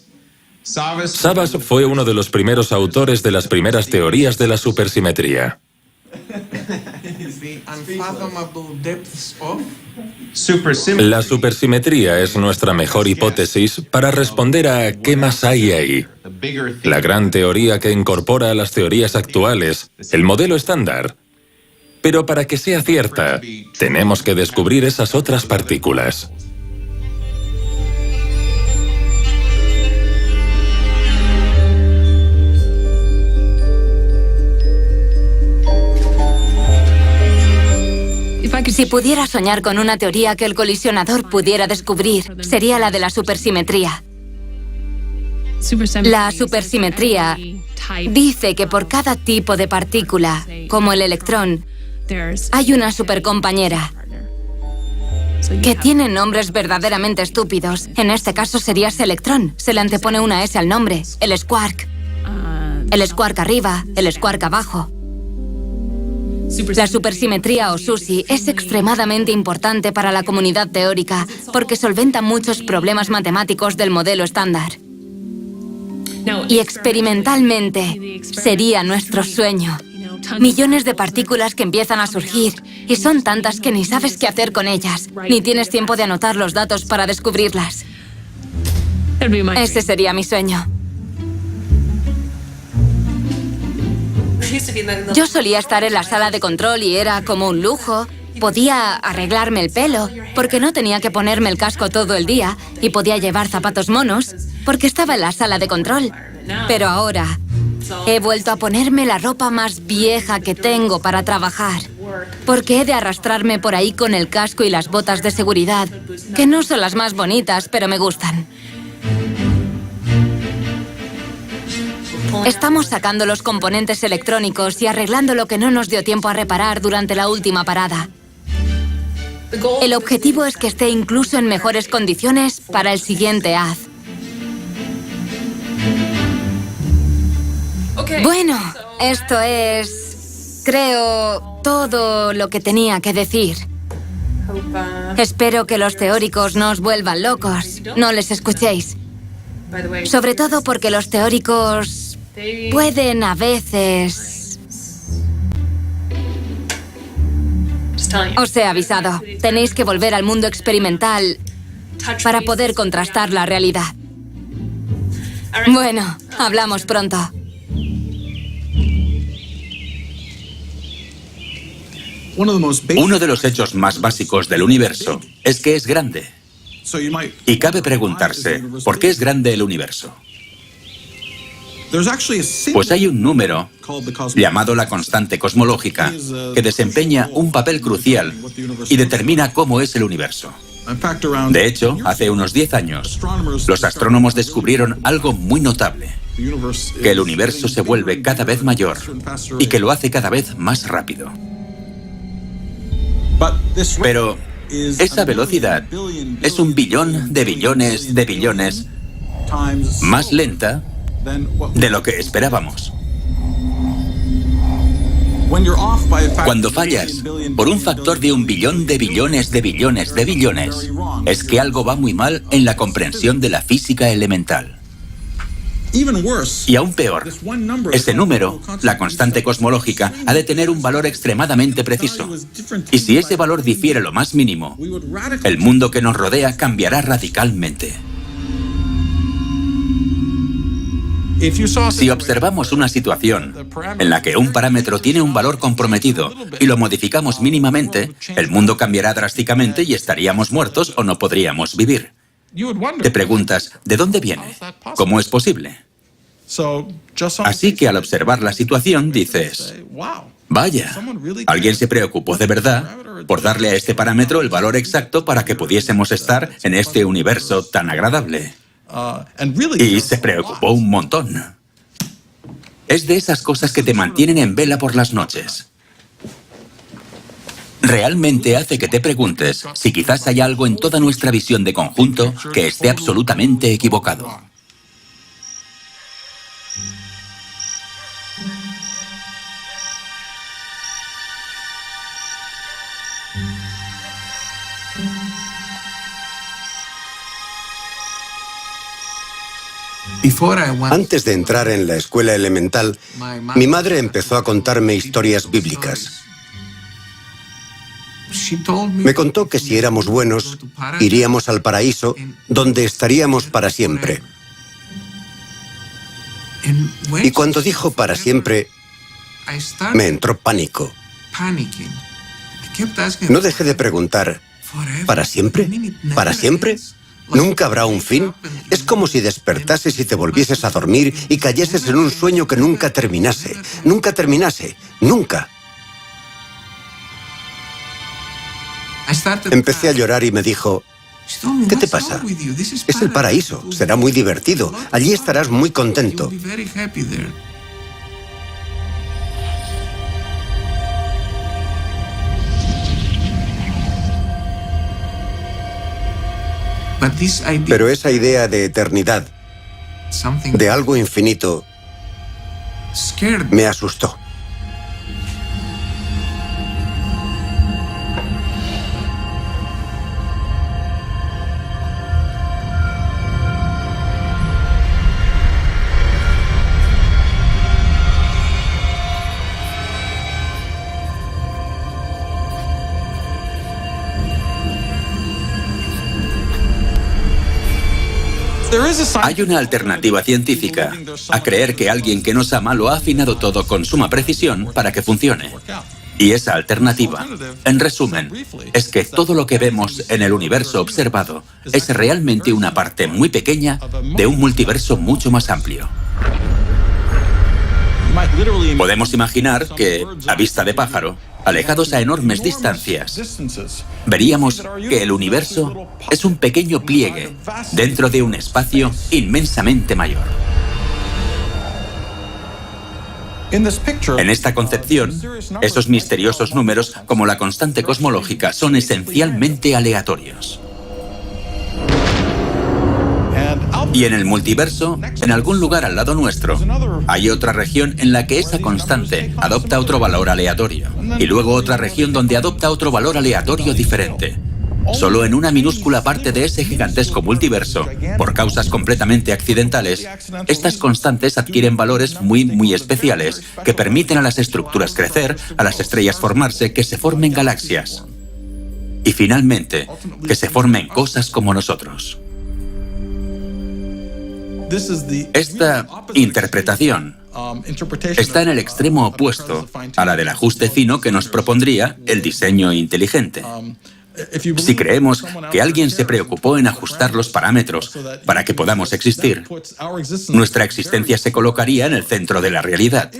Savas fue uno de los primeros autores de las primeras teorías de la supersimetría. La supersimetría es nuestra mejor hipótesis para responder a ¿qué más hay ahí? La gran teoría que incorpora a las teorías actuales, el modelo estándar. Pero para que sea cierta, tenemos que descubrir esas otras partículas. Si pudiera soñar con una teoría que el colisionador pudiera descubrir, sería la de la supersimetría. La supersimetría dice que por cada tipo de partícula, como el electrón, hay una supercompañera. Que tienen nombres verdaderamente estúpidos. En este caso sería selectrón. Se le antepone una S al nombre. El squark. El squark arriba, el squark abajo. La supersimetría o SUSY es extremadamente importante para la comunidad teórica porque solventa muchos problemas matemáticos del modelo estándar. Y experimentalmente sería nuestro sueño. Millones de partículas que empiezan a surgir y son tantas que ni sabes qué hacer con ellas, ni tienes tiempo de anotar los datos para descubrirlas. Ese sería mi sueño. Yo solía estar en la sala de control y era como un lujo. Podía arreglarme el pelo porque no tenía que ponerme el casco todo el día y podía llevar zapatos monos porque estaba en la sala de control. Pero ahora he vuelto a ponerme la ropa más vieja que tengo para trabajar porque he de arrastrarme por ahí con el casco y las botas de seguridad, que no son las más bonitas, pero me gustan. Estamos sacando los componentes electrónicos y arreglando lo que no nos dio tiempo a reparar durante la última parada. El objetivo es que esté incluso en mejores condiciones para el siguiente haz. Bueno, esto es, creo, todo lo que tenía que decir. Espero que los teóricos no os vuelvan locos, no les escuchéis. Sobre todo porque los teóricos pueden a veces... Os he avisado, tenéis que volver al mundo experimental para poder contrastar la realidad. Bueno, hablamos pronto. Uno de los hechos más básicos del universo es que es grande. Y cabe preguntarse, ¿por qué es grande el universo? Pues hay un número llamado la constante cosmológica que desempeña un papel crucial y determina cómo es el universo. De hecho, hace unos 10 años, los astrónomos descubrieron algo muy notable, que el universo se vuelve cada vez mayor y que lo hace cada vez más rápido. Pero esa velocidad es 1 billón de billones de billones más lenta de lo que esperábamos. Cuando fallas por un factor de 1 billón de billones de billones de billones, es que algo va muy mal en la comprensión de la física elemental. Y aún peor, ese número, la constante cosmológica, ha de tener un valor extremadamente preciso. Y si ese valor difiere lo más mínimo, el mundo que nos rodea cambiará radicalmente. Si observamos una situación en la que un parámetro tiene un valor comprometido y lo modificamos mínimamente, el mundo cambiará drásticamente y estaríamos muertos o no podríamos vivir. Te preguntas, ¿de dónde viene? ¿Cómo es posible? Así que al observar la situación dices, vaya, alguien se preocupó de verdad por darle a este parámetro el valor exacto para que pudiésemos estar en este universo tan agradable. Y se preocupó un montón. Es de esas cosas que te mantienen en vela por las noches. Realmente hace que te preguntes si quizás hay algo en toda nuestra visión de conjunto que esté absolutamente equivocado. Antes de entrar en la escuela elemental, mi madre empezó a contarme historias bíblicas. Me contó que si éramos buenos, iríamos al paraíso, donde estaríamos para siempre. Y cuando dijo para siempre, me entró pánico. No dejé de preguntar, ¿para siempre? ¿Para siempre? ¿Nunca habrá un fin? Es como si despertases y te volvieses a dormir y cayeses en un sueño que nunca terminase. Nunca terminase. Nunca. Empecé a llorar y me dijo, ¿qué te pasa? Es el paraíso, será muy divertido. Allí estarás muy contento. Pero esa idea de eternidad, de algo infinito, me asustó. Hay una alternativa científica a creer que alguien que nos ama lo ha afinado todo con suma precisión para que funcione. Y esa alternativa, en resumen, es que todo lo que vemos en el universo observado es realmente una parte muy pequeña de un multiverso mucho más amplio. Podemos imaginar que, a vista de pájaro, alejados a enormes distancias, veríamos que el universo es un pequeño pliegue dentro de un espacio inmensamente mayor. En esta concepción, esos misteriosos números, como la constante cosmológica, son esencialmente aleatorios. Y en el multiverso, en algún lugar al lado nuestro, hay otra región en la que esa constante adopta otro valor aleatorio. Y luego otra región donde adopta otro valor aleatorio diferente. Solo en una minúscula parte de ese gigantesco multiverso, por causas completamente accidentales, estas constantes adquieren valores muy especiales que permiten a las estructuras crecer, a las estrellas formarse, que se formen galaxias. Y finalmente, que se formen cosas como nosotros. Esta interpretación está en el extremo opuesto a la del ajuste fino que nos propondría el diseño inteligente. Si creemos que alguien se preocupó en ajustar los parámetros para que podamos existir, nuestra existencia se colocaría en el centro de la realidad.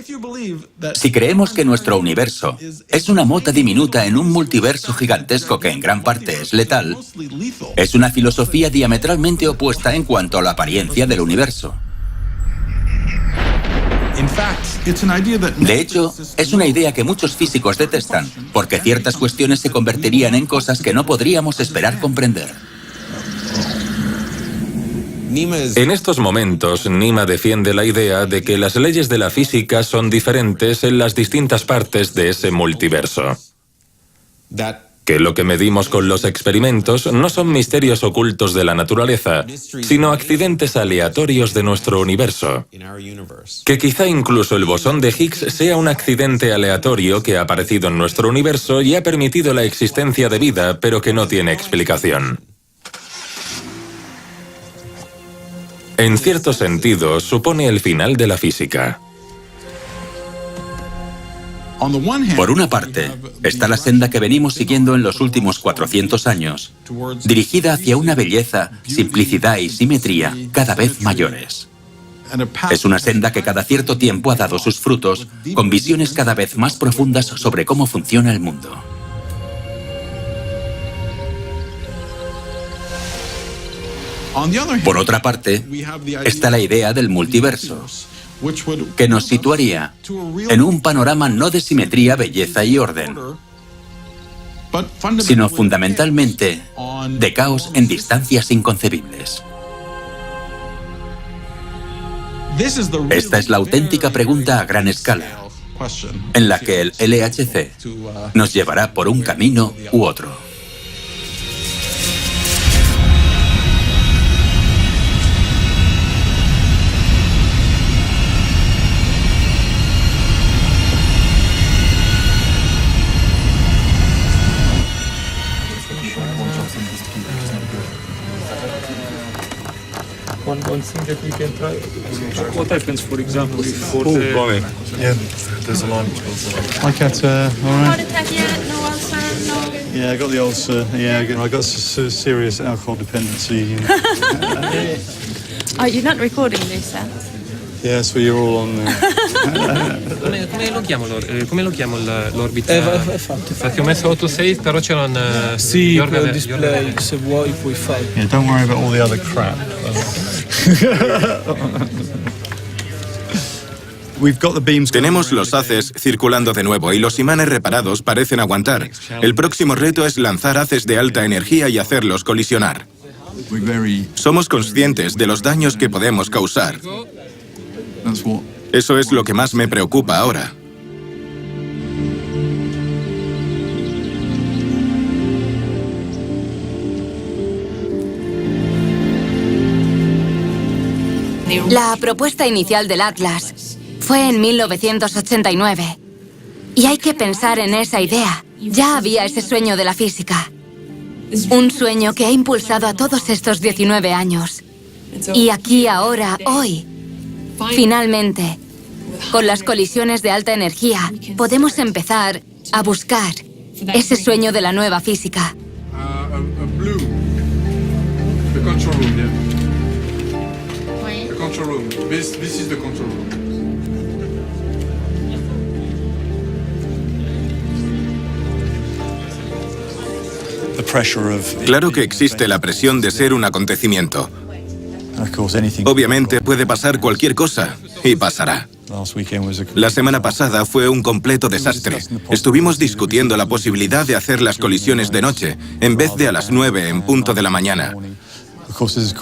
Si creemos que nuestro universo es una mota diminuta en un multiverso gigantesco que en gran parte es letal, es una filosofía diametralmente opuesta en cuanto a la apariencia del universo. De hecho, es una idea que muchos físicos detestan, porque ciertas cuestiones se convertirían en cosas que no podríamos esperar comprender. En estos momentos, Nima defiende la idea de que las leyes de la física son diferentes en las distintas partes de ese multiverso. Que lo que medimos con los experimentos no son misterios ocultos de la naturaleza, sino accidentes aleatorios de nuestro universo. Que quizá incluso el bosón de Higgs sea un accidente aleatorio que ha aparecido en nuestro universo y ha permitido la existencia de vida, pero que no tiene explicación. En cierto sentido, supone el final de la física. Por una parte, está la senda que venimos siguiendo en los últimos 400 años, dirigida hacia una belleza, simplicidad y simetría cada vez mayores. Es una senda que cada cierto tiempo ha dado sus frutos, con visiones cada vez más profundas sobre cómo funciona el mundo. Por otra parte, está la idea del multiverso, que nos situaría en un panorama no de simetría, belleza y orden, sino fundamentalmente de caos en distancias inconcebibles. Esta es la auténtica pregunta a gran escala, en la que el LHC nos llevará por un camino u otro. One thing that we can try. What happens, for example, if for the... Yeah, there's a line. Hi, Kat. All right. Heart attack yet? No ulcer? No. Yeah, I got the ulcer. Yeah, I got serious alcohol dependency. Oh, you're not recording this, then? Yeah, so you're all on there. lo chiamo l'orbita? È fatto. Infatti ho messo 8-6, però c'era un... Sì, il display, se vuoi puoi farlo. Yeah, don't worry about all the other crap. Tenemos los haces circulando de nuevo y los imanes reparados parecen aguantar. El próximo reto es lanzar haces de alta energía y hacerlos colisionar. Somos conscientes de los daños que podemos causar. Eso es lo que más me preocupa ahora. La propuesta inicial del Atlas fue en 1989. Y hay que pensar en esa idea. Ya había ese sueño de la física. Un sueño que ha impulsado a todos estos 19 años. Y aquí, ahora, hoy, finalmente, con las colisiones de alta energía, podemos empezar a buscar ese sueño de la nueva física. The control room, yeah. The control room. This is the control room. Claro que existe la presión de ser un acontecimiento. Obviamente puede pasar cualquier cosa, y pasará. La semana pasada fue un completo desastre. Estuvimos discutiendo la posibilidad de hacer las colisiones de noche, en vez de a las 9 en punto de la mañana.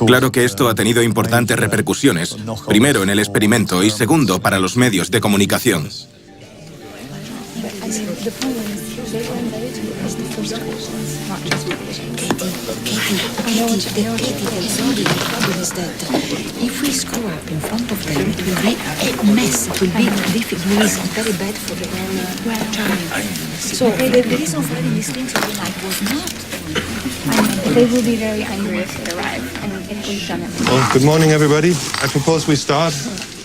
Claro que esto ha tenido importantes repercusiones, primero en el experimento y segundo para los medios de comunicación. If we screw up in front of them, it will be a mess. It will be difficult, very bad for the whole child. So the reason for having these things overnight was not. They will be very angry if they arrive and if we've done it. Well, good morning, everybody. I propose we start.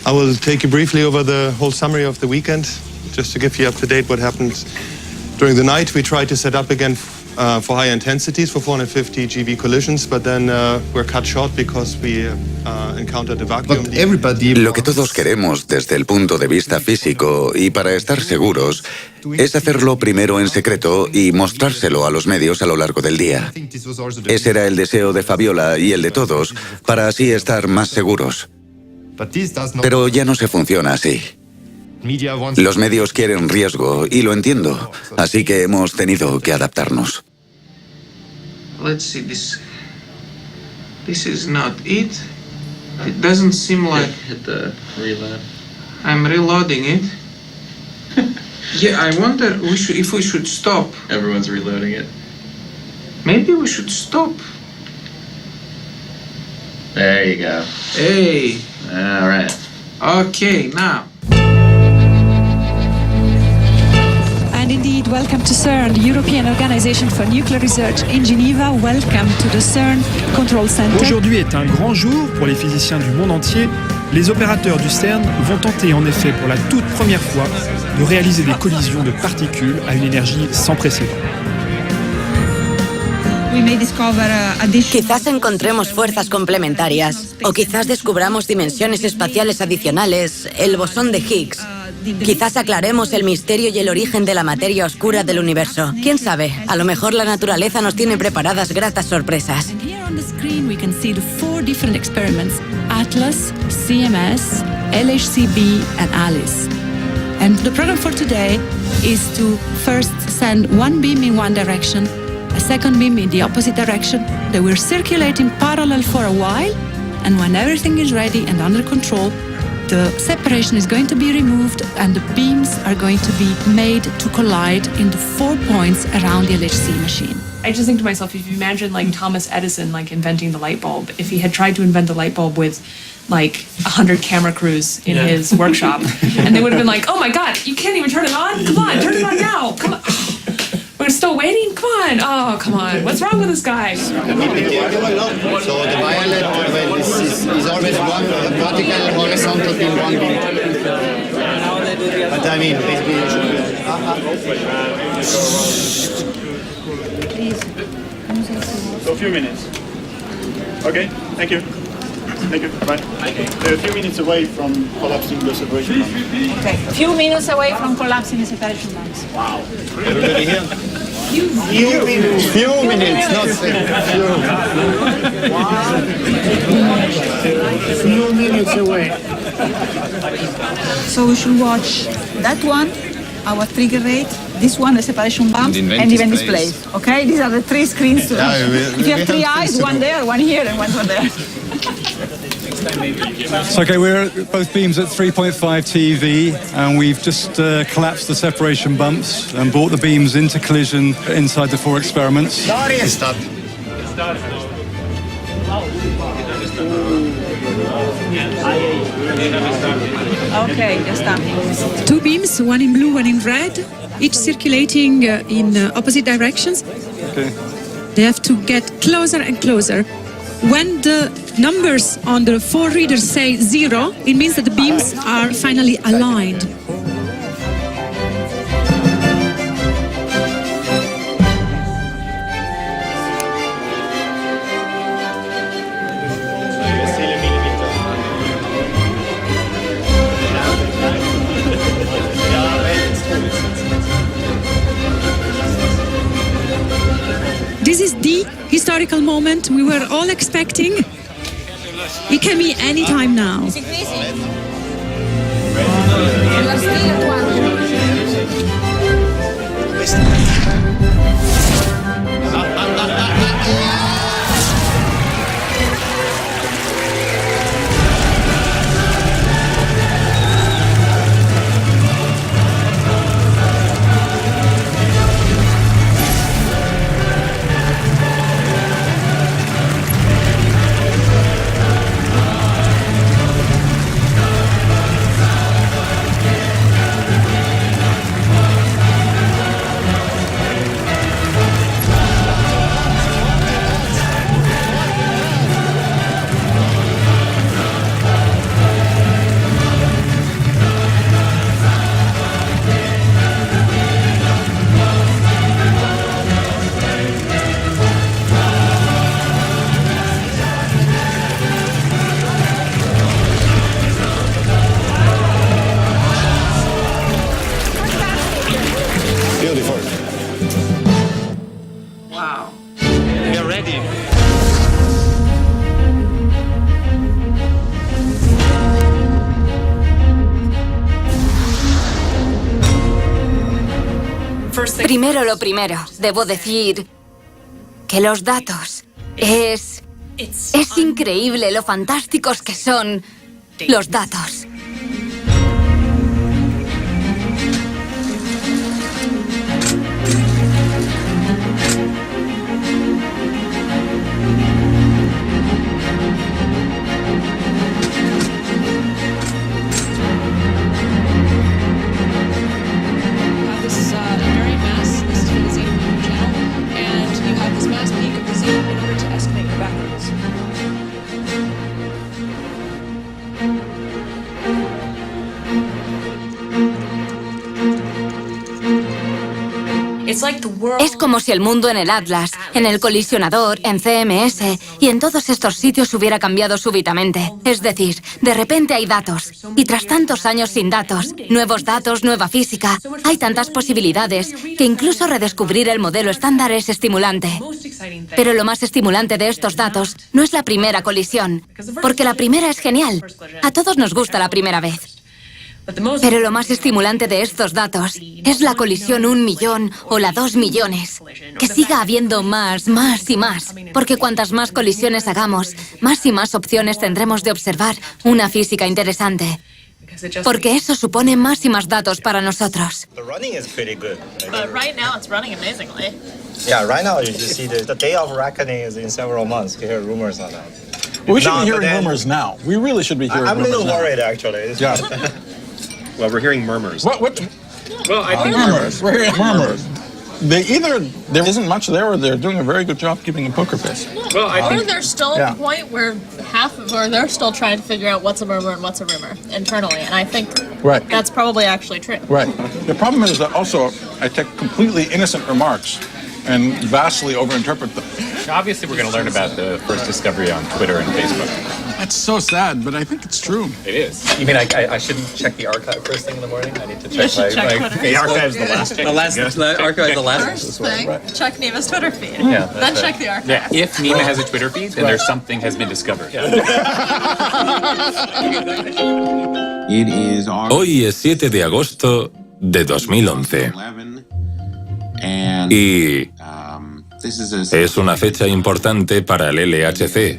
I will take you briefly over the whole summary of the weekend, just to give you up to date what happened during the night. We tried to set up again for high intensities for 450 GeV collisions, but then we're cut short because we encountered a vacuum. Lo que todos queremos desde el punto de vista físico y para estar seguros es hacerlo primero en secreto y mostrárselo a los medios a lo largo del día. Ese era el deseo de Fabiola y el de todos, para así estar más seguros. Pero ya no se funciona así. Los medios quieren riesgo y lo entiendo, así que hemos tenido que adaptarnos. Let's see this. This is not it. It doesn't seem like. Hit the reload. I'm reloading it. Yeah, I wonder if we should stop. Everyone's reloading it. Maybe we should stop. There you go. Hey. All right. Okay, now. And indeed, welcome to CERN, the European Organization for Nuclear Research in Geneva. Welcome to the CERN Control Center. Aujourd'hui est un grand jour pour les physiciens du monde entier. Les opérateurs du CERN vont tenter en effet pour la toute première fois de réaliser des collisions de particules à une énergie sans précédent. Quizás encontremos fuerzas complementarias, o quizás descubramos dimensiones espaciales adicionales, el bosón de Higgs. Quizás aclaremos el misterio y el origen de la materia oscura del universo. ¿Quién sabe? A lo mejor la naturaleza nos tiene preparadas gratas sorpresas. Here on the screen we can see the 4 different experiments: Atlas, CMS, LHCb and ALICE. And the program for today is to first send one beam in one direction, a second beam in the opposite direction. They will circulate in parallel for a while, and when everything is ready and under control, the separation is going to be removed and the beams are going to be made to collide in the 4 points around the LHC machine. I just think to myself, if you imagine like Thomas Edison like inventing the light bulb, if he had tried to invent the light bulb with like 100 camera crews in his workshop, and they would have been like, oh my God, you can't even turn it on? Come on, turn it on now. Come on. We're still waiting? Come on. Oh, come on. What's wrong with this guy? So the violet, well, is always one vertical, horizontal beam, one beam. But I mean, basically, it should be... So a few minutes. Okay, thank you. Thank you. Bye. They're a few minutes away from collapsing the separation bombs. Okay, a few minutes away from collapsing the separation bombs. Wow. Everybody here? Few minutes, not Few minutes away. So we should watch that one, our trigger rate, this one, the separation bumps, and event displays. Okay, these are the three screens to watch. If you have three eyes, one there, one here, and one there. So, okay, we're at both beams at 3.5 TeV, and we've just collapsed the separation bumps and brought the beams into collision inside the 4 experiments. Stop. Okay, just stop. 2 beams, one in blue, one in red, each circulating in opposite directions. Okay. They have to get closer and closer. When the numbers on the 4 readers say 0, it means that the beams are finally aligned. This is the historical moment we were all expecting. It can be any time now. Is it crazy? You are still at one. Wow. We are ready. Primero lo primero, debo decir que los datos es increíble lo fantásticos que son los datos. Es como si el mundo en el Atlas, en el colisionador, en CMS y en todos estos sitios hubiera cambiado súbitamente. Es decir, de repente hay datos. Y tras tantos años sin datos, nuevos datos, nueva física, hay tantas posibilidades que incluso redescubrir el modelo estándar es estimulante. Pero lo más estimulante de estos datos no es la primera colisión, porque la primera es genial. A todos nos gusta la primera vez. Pero lo más estimulante de estos datos es la colisión 1 millón o la 2 millones. Que siga habiendo más y más. Porque cuantas más colisiones hagamos, más y más opciones tendremos de observar una física interesante. Porque eso supone más y más datos para nosotros. The running is pretty good. But right now it's running amazingly. Yeah, right now you see the day of reckoning is in several months. You hear rumors on that. Well, we should be hearing rumors now. We really should be hearing rumors now. I'm a little worried, actually. Yeah. Well, we're hearing murmurs. What? Well, I think murmurs. We're hearing murmurs. There isn't much there, or they're doing a very good job keeping a poker face. Well, I think they're still at the point where they're still trying to figure out what's a murmur and what's a rumor internally, and I think that's probably actually true. Right. The problem is that also I take completely innocent remarks and vastly overinterpret them. Obviously, we're going to learn about the first discovery on Twitter and Facebook. That's so sad, but I think it's true. It is. You mean I shouldn't check the archive first thing in the morning? I need to check The archive's the last thing. The archive, the last First thing, check Nima's Twitter feed. Yeah, Then check the archive. Yeah, if Nima has a Twitter feed, then there's something has been discovered. Hoy es 7 de agosto de 2011. Y es una fecha importante para el LHC.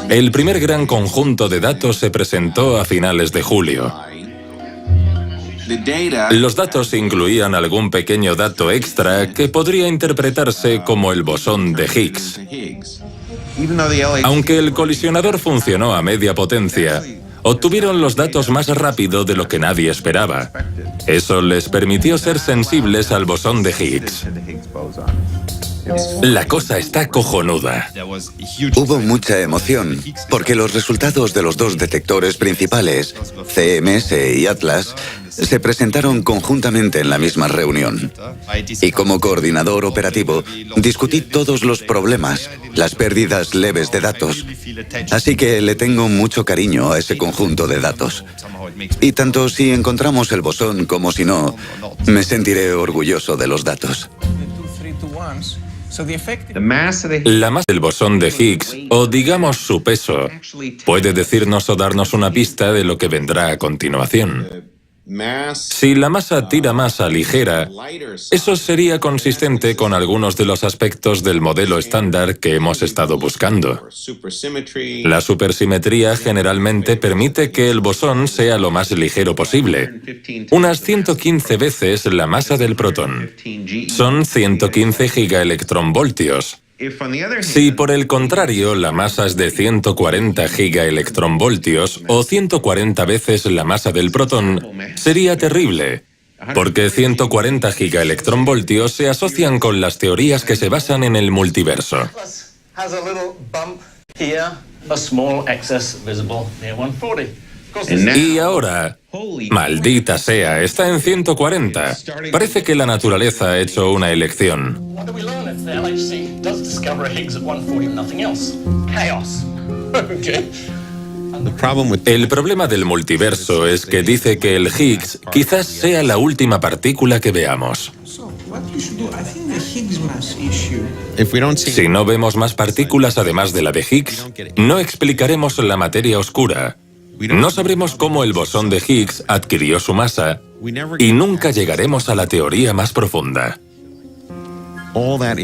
El primer gran conjunto de datos se presentó a finales de julio. Los datos incluían algún pequeño dato extra que podría interpretarse como el bosón de Higgs. Aunque el colisionador funcionó a media potencia, obtuvieron los datos más rápido de lo que nadie esperaba. Eso les permitió ser sensibles al bosón de Higgs. La cosa está cojonuda. Hubo mucha emoción, porque los resultados de los dos detectores principales, CMS y Atlas, se presentaron conjuntamente en la misma reunión. Y como coordinador operativo, discutí todos los problemas, las pérdidas leves de datos. Así que le tengo mucho cariño a ese conjunto de datos. Y tanto si encontramos el bosón como si no, me sentiré orgulloso de los datos. La masa del bosón de Higgs, o digamos su peso, puede decirnos o darnos una pista de lo que vendrá a continuación. Si la masa tira masa ligera, eso sería consistente con algunos de los aspectos del modelo estándar que hemos estado buscando. La supersimetría generalmente permite que el bosón sea lo más ligero posible, unas 115 veces la masa del protón. Son 115 gigaelectronvoltios. Si por el contrario la masa es de 140 gigaelectronvoltios o 140 veces la masa del protón, sería terrible, porque 140 gigaelectronvoltios se asocian con las teorías que se basan en el multiverso. Y ahora, maldita sea, está en 140. Parece que la naturaleza ha hecho una elección. El problema del multiverso es que dice que el Higgs quizás sea la última partícula que veamos. Si no vemos más partículas además de la de Higgs, no explicaremos la materia oscura. No sabremos cómo el bosón de Higgs adquirió su masa y nunca llegaremos a la teoría más profunda.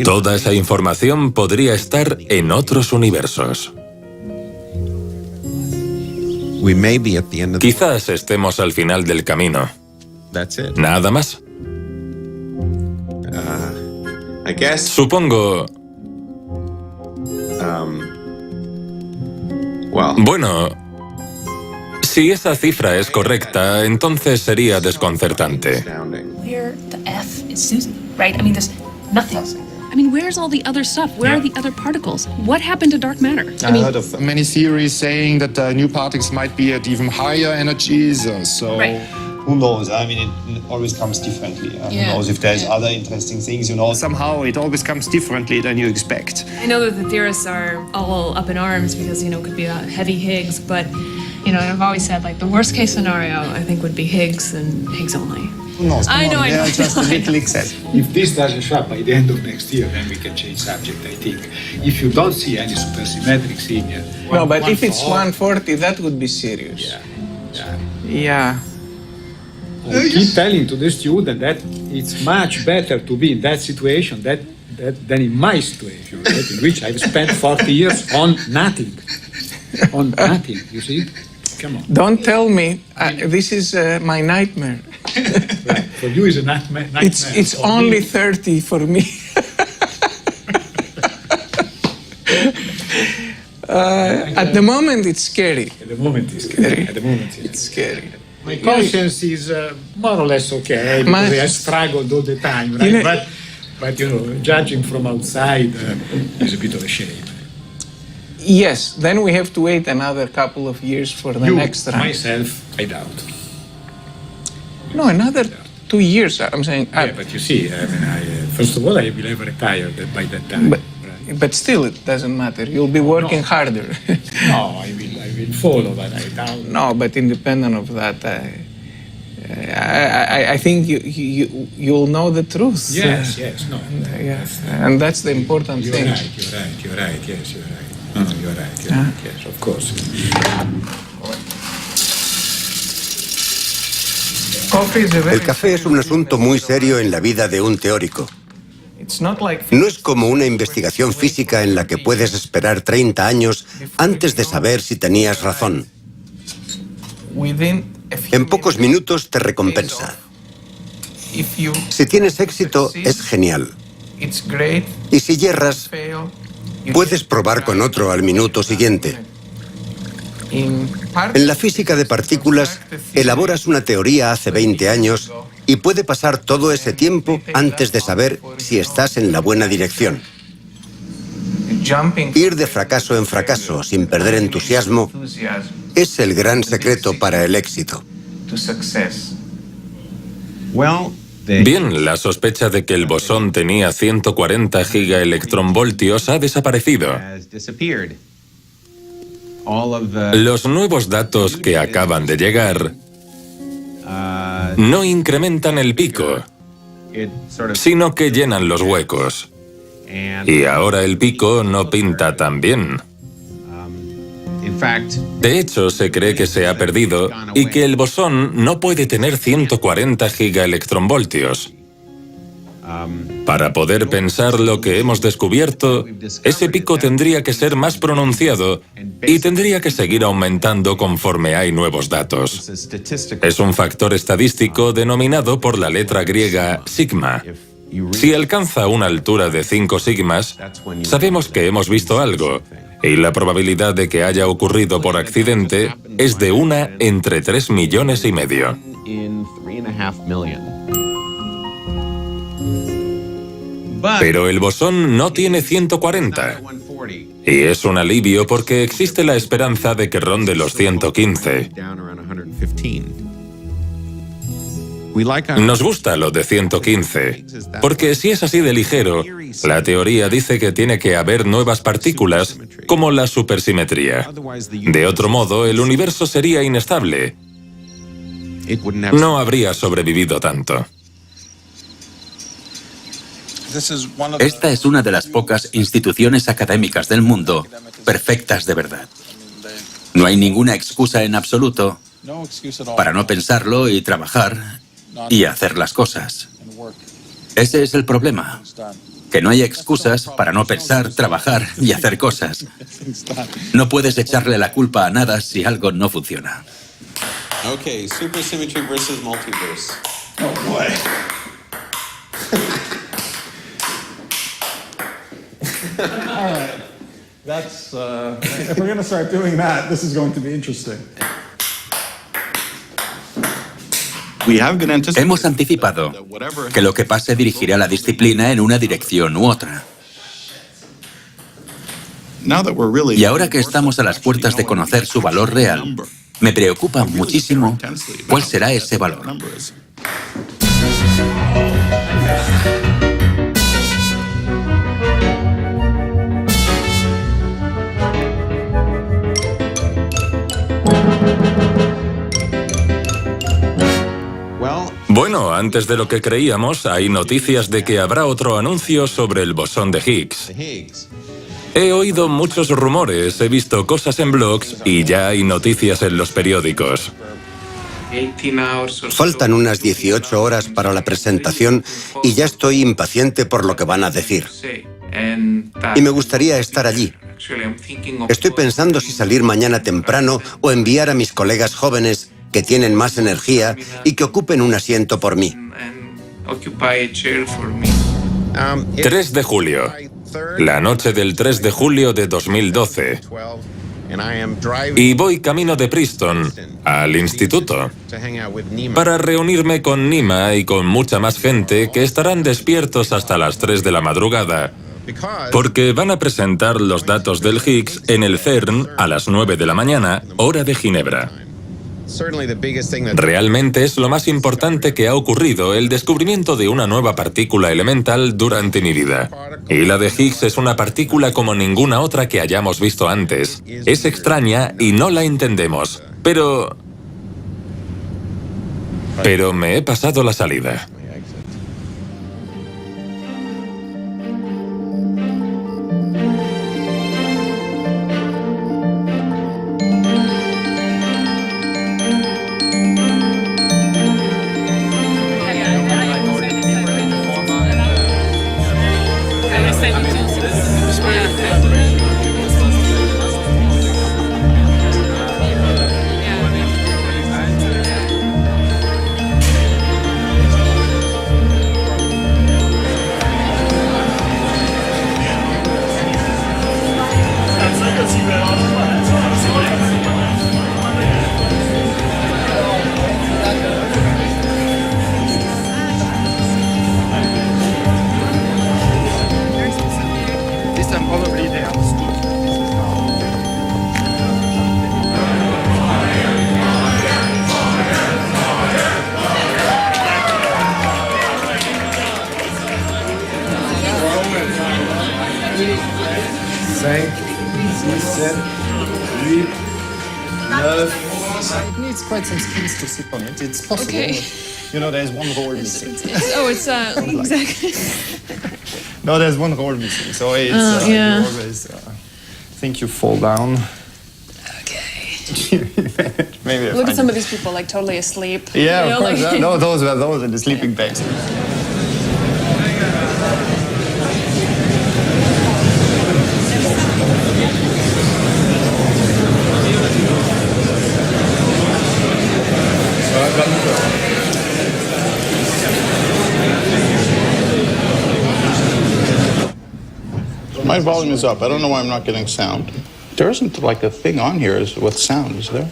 Toda esa información podría estar en otros universos. Quizás estemos al final del camino. ¿Nada más? Supongo... Bueno... Si esa cifra es correcta, entonces sería desconcertante. Where the F is Susan, right? I mean, there's nothing. I mean, where's all the other stuff? Where are the other particles? What happened to dark matter? I heard of many theories saying that new particles might be at even higher energies, so... Right. Who knows? I mean, it always comes differently. Who knows if there's other interesting things, Somehow it always comes differently than you expect. I know that the theorists are all up in arms because, it could be a heavy Higgs, but, I've always said, the worst case scenario, I think, would be Higgs and Higgs only. Who knows? I know. Just a little excess. If this doesn't show up by the end of next year, then we can change subject, I think. If you don't see any supersymmetrics in here... No, but if it's 140, that would be serious. Yeah. I keep telling to the student that it's much better to be in that situation than in my situation, right? In which I've spent 40 years on nothing. On nothing, you see? Come on. Don't tell me. This is my nightmare. Right. For you, it's a nightmare. It's only 30 for me. At the moment, it's scary. At the moment, it's scary. At the moment, it's scary. My conscience is more or less okay because I struggled all the time, right? But judging from outside is a bit of a shame. Yes, then we have to wait another couple of years for the next round. Myself, I doubt. No, another 2 years, I'm saying. Yeah, but you see, first of all, I will have retired by that time. But still, it doesn't matter. You'll be working harder. No, I will follow, but I doubt. No, but independent of that, I think you'll know the truth. Yes, no. And that's the important thing. You're right. Yes, you're right. No, you're right. Yes, of course. El café es un asunto muy serio en la vida de un teórico. No es como una investigación física en la que puedes esperar 30 años antes de saber si tenías razón. En pocos minutos te recompensa. Si tienes éxito, es genial. Y si yerras, puedes probar con otro al minuto siguiente. En la física de partículas, elaboras una teoría hace 20 años y puede pasar todo ese tiempo antes de saber si estás en la buena dirección. Ir de fracaso en fracaso sin perder entusiasmo es el gran secreto para el éxito. Bien, la sospecha de que el bosón tenía 140 gigaelectronvoltios ha desaparecido. Los nuevos datos que acaban de llegar no incrementan el pico, sino que llenan los huecos. Y ahora el pico no pinta tan bien. De hecho, se cree que se ha perdido y que el bosón no puede tener 140 gigaelectronvoltios. Para poder pensar lo que hemos descubierto, ese pico tendría que ser más pronunciado y tendría que seguir aumentando conforme hay nuevos datos. Es un factor estadístico denominado por la letra griega sigma. Si alcanza una altura de 5 sigmas, sabemos que hemos visto algo, y la probabilidad de que haya ocurrido por accidente es de 1 entre 3,5 millones. Pero el bosón no tiene 140. Y es un alivio porque existe la esperanza de que ronde los 115. Nos gusta lo de 115, porque si es así de ligero, la teoría dice que tiene que haber nuevas partículas, como la supersimetría. De otro modo, el universo sería inestable. No habría sobrevivido tanto. Esta es una de las pocas instituciones académicas del mundo perfectas de verdad. No hay ninguna excusa en absoluto para no pensarlo y trabajar y hacer las cosas. Ese es el problema, que no hay excusas para no pensar, trabajar y hacer cosas. No puedes echarle la culpa a nada si algo no funciona. Okay, supersymmetry versus multiverse. Oh boy. All right. That's if we're going to start doing that, this is going to be interesting. Hemos anticipado que lo que pase dirigirá la disciplina en una dirección u otra. Y ahora que estamos a las puertas de conocer su valor real, me preocupa muchísimo cuál será ese valor. Bueno, antes de lo que creíamos, hay noticias de que habrá otro anuncio sobre el bosón de Higgs. He oído muchos rumores, he visto cosas en blogs y ya hay noticias en los periódicos. Faltan unas 18 horas para la presentación y ya estoy impaciente por lo que van a decir. Y me gustaría estar allí. Estoy pensando si salir mañana temprano o enviar a mis colegas jóvenes que tienen más energía y que ocupen un asiento por mí. 3 de julio. La noche del 3 de julio de 2012. Y voy camino de Princeton, al instituto, para reunirme con Nima y con mucha más gente que estarán despiertos hasta las 3 de la madrugada, porque van a presentar los datos del Higgs en el CERN a las 9 de la mañana, hora de Ginebra. Realmente es lo más importante que ha ocurrido, el descubrimiento de una nueva partícula elemental durante mi vida. Y la de Higgs es una partícula como ninguna otra que hayamos visto antes. Es extraña y no la entendemos. Pero me he pasado la salida. It needs quite some skills to sit on it. It's possible. Okay. You know, there's one roll missing. Exactly. No, there's one roll missing. So it's yeah. you always think you fall down. Okay. Maybe. Look at some of these people, like totally asleep. Yeah, you know, of course. like... No, those are the sleeping bags. My volume is up. I don't know why I'm not getting sound. There isn't like a thing on here with sound, is there?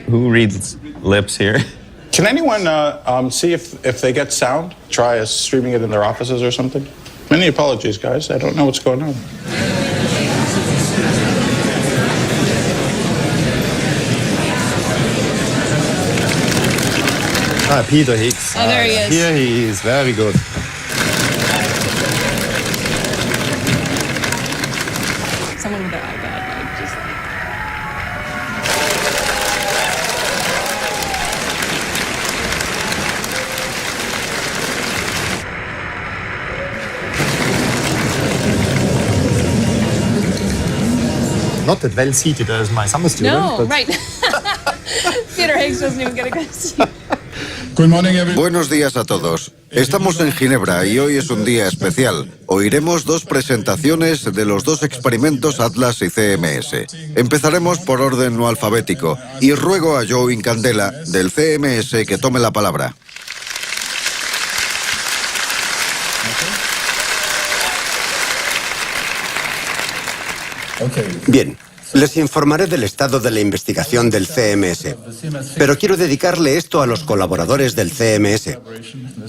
Who reads lips here? Can anyone see if they get sound? Try streaming it in their offices or something? Many apologies, guys. I don't know what's going on. Peter Higgs. Oh, there he is. Here he is. Very good. Someone with their iPad, like, just... Not that well seated as my summer student. No, but right. Peter Higgs doesn't even get a good seat. Buenos días a todos. Estamos en Ginebra y hoy es un día especial. Oiremos dos presentaciones de los dos experimentos Atlas y CMS. Empezaremos por orden no alfabético y ruego a Joe Incandela del CMS que tome la palabra. Bien. Les informaré del estado de la investigación del CMS, pero quiero dedicarle esto a los colaboradores del CMS.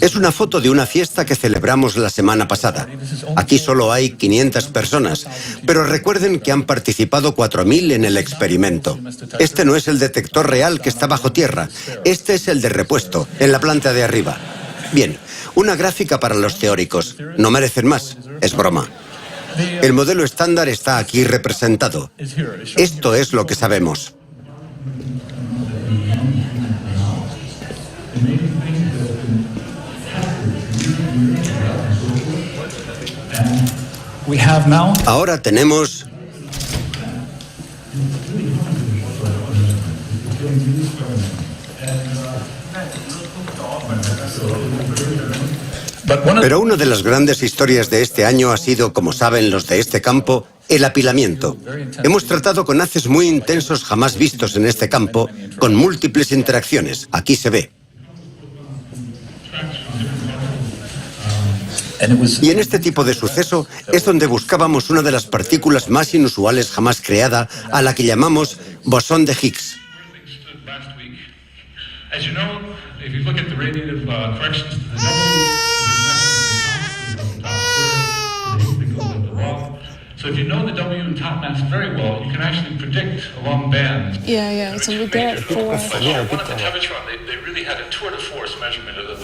Es una foto de una fiesta que celebramos la semana pasada. Aquí solo hay 500 personas, pero recuerden que han participado 4.000 en el experimento. Este no es el detector real que está bajo tierra, este es el de repuesto, en la planta de arriba. Bien, una gráfica para los teóricos. No merecen más, es broma. El modelo estándar está aquí representado. Esto es lo que sabemos. Ahora tenemos Pero una de las grandes historias de este año ha sido, como saben los de este campo, el apilamiento. Hemos tratado con haces muy intensos jamás vistos en este campo, con múltiples interacciones. Aquí se ve. Y en este tipo de suceso es donde buscábamos una de las partículas más inusuales jamás creada, a la que llamamos bosón de Higgs. So if you know the W and top mass very well, you can actually predict a long band. Yeah. So we get it for. One of the Tevatron, they really had a tour de force measurement of the.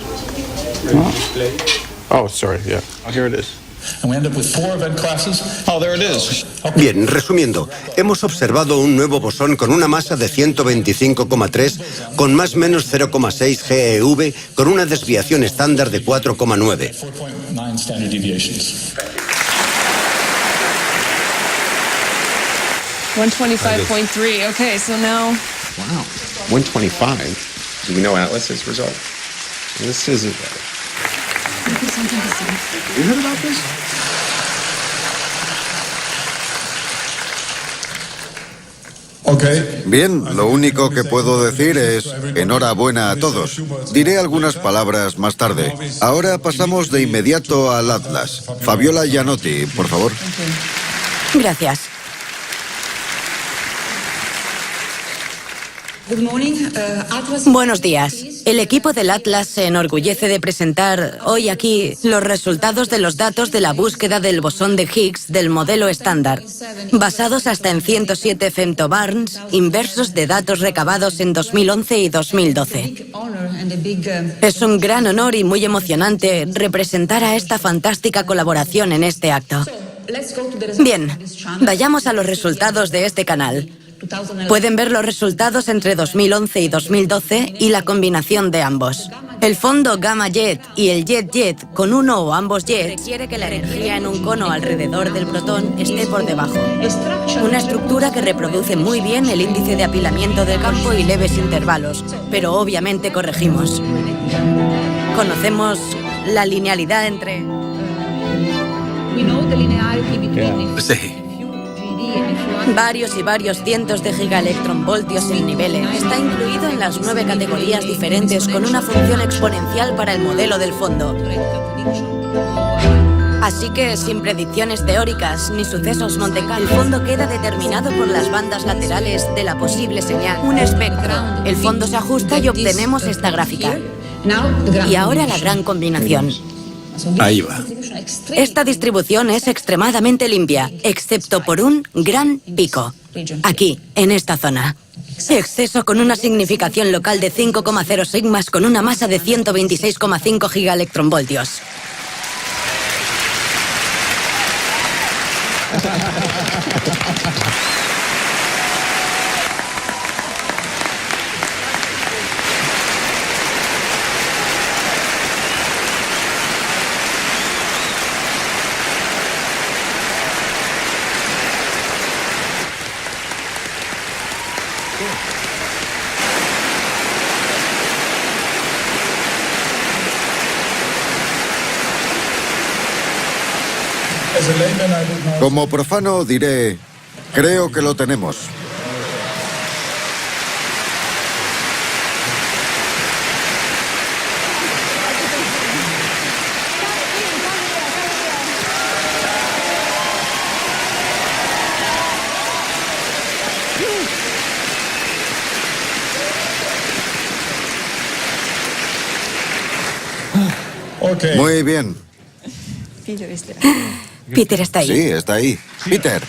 Oh, sorry, yeah. Oh, here it is. And we end up with 4 event classes. Oh, there it is. Bien, resumiendo, hemos observado un nuevo bosón con una masa de 125,3, con más menos 0,6 GeV, con una desviación estándar de 4,9. 4.9 standard deviations. 125.3. Okay, so now. Wow, 125. Do we know Atlas's result? This is it. You heard about this? Bien, lo único que puedo decir es enhorabuena a todos. Diré algunas palabras más tarde. Ahora pasamos de inmediato al Atlas. Fabiola Gianotti, por favor. Gracias. Buenos días. El equipo del Atlas se enorgullece de presentar hoy aquí los resultados de los datos de la búsqueda del bosón de Higgs del modelo estándar, basados hasta en 107 femtobarns, inversos de datos recabados en 2011 y 2012. Es un gran honor y muy emocionante representar a esta fantástica colaboración en este acto. Bien, vayamos a los resultados de este canal. Pueden ver los resultados entre 2011 y 2012 y la combinación de ambos. El fondo Gamma Jet y el Jet Jet con uno o ambos jets requiere que la energía en un cono alrededor del protón esté por debajo. Una estructura que reproduce muy bien el índice de apilamiento del campo y leves intervalos, pero obviamente corregimos. Conocemos la linealidad entre... Sí. Varios y varios cientos de gigaelectronvoltios el nivel está incluido en las 9 categorías diferentes con una función exponencial para el modelo del fondo. Así que, sin predicciones teóricas ni sucesos Monte Carlo, el fondo queda determinado por las bandas laterales de la posible señal. Un espectro. El fondo se ajusta y obtenemos esta gráfica. Y ahora la gran combinación. Ahí va. Esta distribución es extremadamente limpia, excepto por un gran pico. Aquí, en esta zona. Exceso con una significación local de 5,0 sigmas con una masa de 126,5 gigaelectronvoltios. Como profano diré, creo que lo tenemos. Muy bien. Peter está ahí. Sí, está ahí. Peter.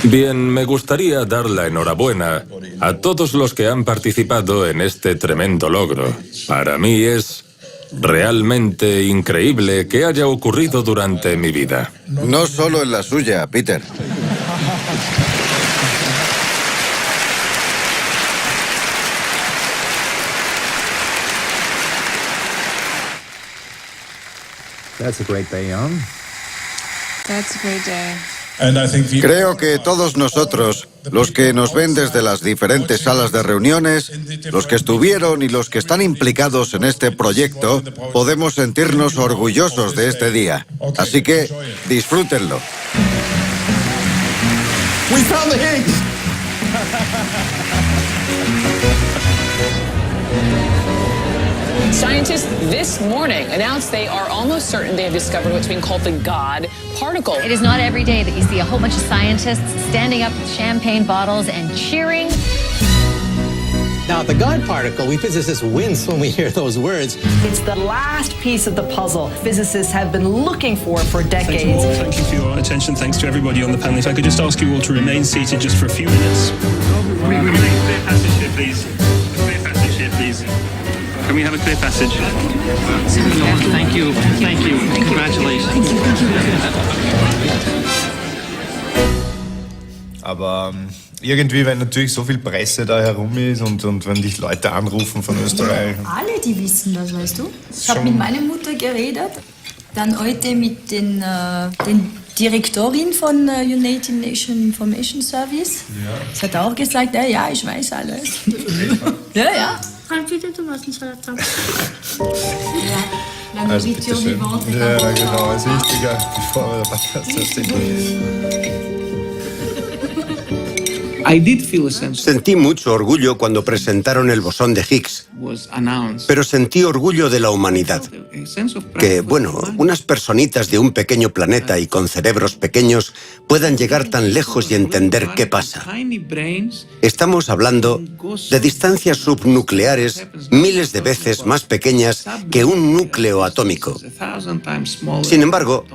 Bien, me gustaría dar la enhorabuena a todos los que han participado en este tremendo logro. Para mí es realmente increíble que haya ocurrido durante mi vida. No solo en la suya, Peter. That's a great day, huh? That's a great day. Creo que todos nosotros, los que nos ven desde las diferentes salas de reuniones, los que estuvieron y los que están implicados en este proyecto, podemos sentirnos orgullosos de este día. Así que disfrútenlo. We found the Higgs! Scientists this morning announced they are almost certain they have discovered what's being called the God particle. It is not every day that you see a whole bunch of scientists standing up with champagne bottles and cheering. Now, the God particle, we physicists wince when we hear those words. It's the last piece of the puzzle physicists have been looking for decades. Thank you all. Thank you for your attention. Thanks to everybody on the panel. If I could just ask you all to remain seated just for a few minutes. We make a clear passage here, please. A clear passage here, please. Can we have a clear passage? Thank you. Thank you. Congratulations. Aber irgendwie, wenn natürlich so viel Presse da herum ist und wenn dich Leute anrufen von Österreich. Alle, die wissen das, weißt du. Ich habe mit meiner Mutter geredet, dann heute mit den Direktorin von United Nations Information Service. Ja. Sie hat auch gesagt, ja, ich weiß alles. Ja. Also bitte schön. Ja, genau, es ist wichtiger, bevor wir Sentí mucho orgullo cuando presentaron el bosón de Higgs, pero sentí orgullo de la humanidad. Que, bueno, unas personitas de un pequeño planeta y con cerebros pequeños puedan llegar tan lejos y entender qué pasa. Estamos hablando de distancias subnucleares miles de veces más pequeñas que un núcleo atómico. Sin embargo,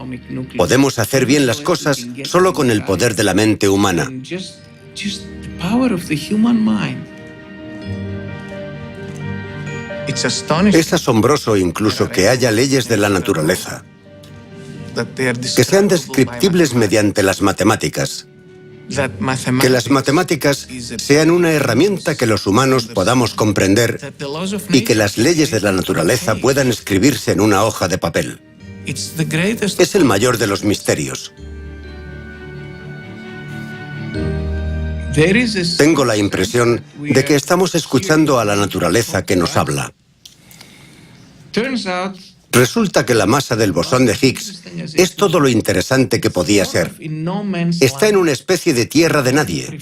podemos hacer bien las cosas solo con el poder de la mente humana. Es asombroso incluso que haya leyes de la naturaleza que sean descriptibles mediante las matemáticas. Que las matemáticas sean una herramienta que los humanos podamos comprender y que las leyes de la naturaleza puedan escribirse en una hoja de papel. Es el mayor de los misterios. Tengo la impresión de que estamos escuchando a la naturaleza que nos habla. Resulta que la masa del bosón de Higgs es todo lo interesante que podía ser. Está en una especie de tierra de nadie.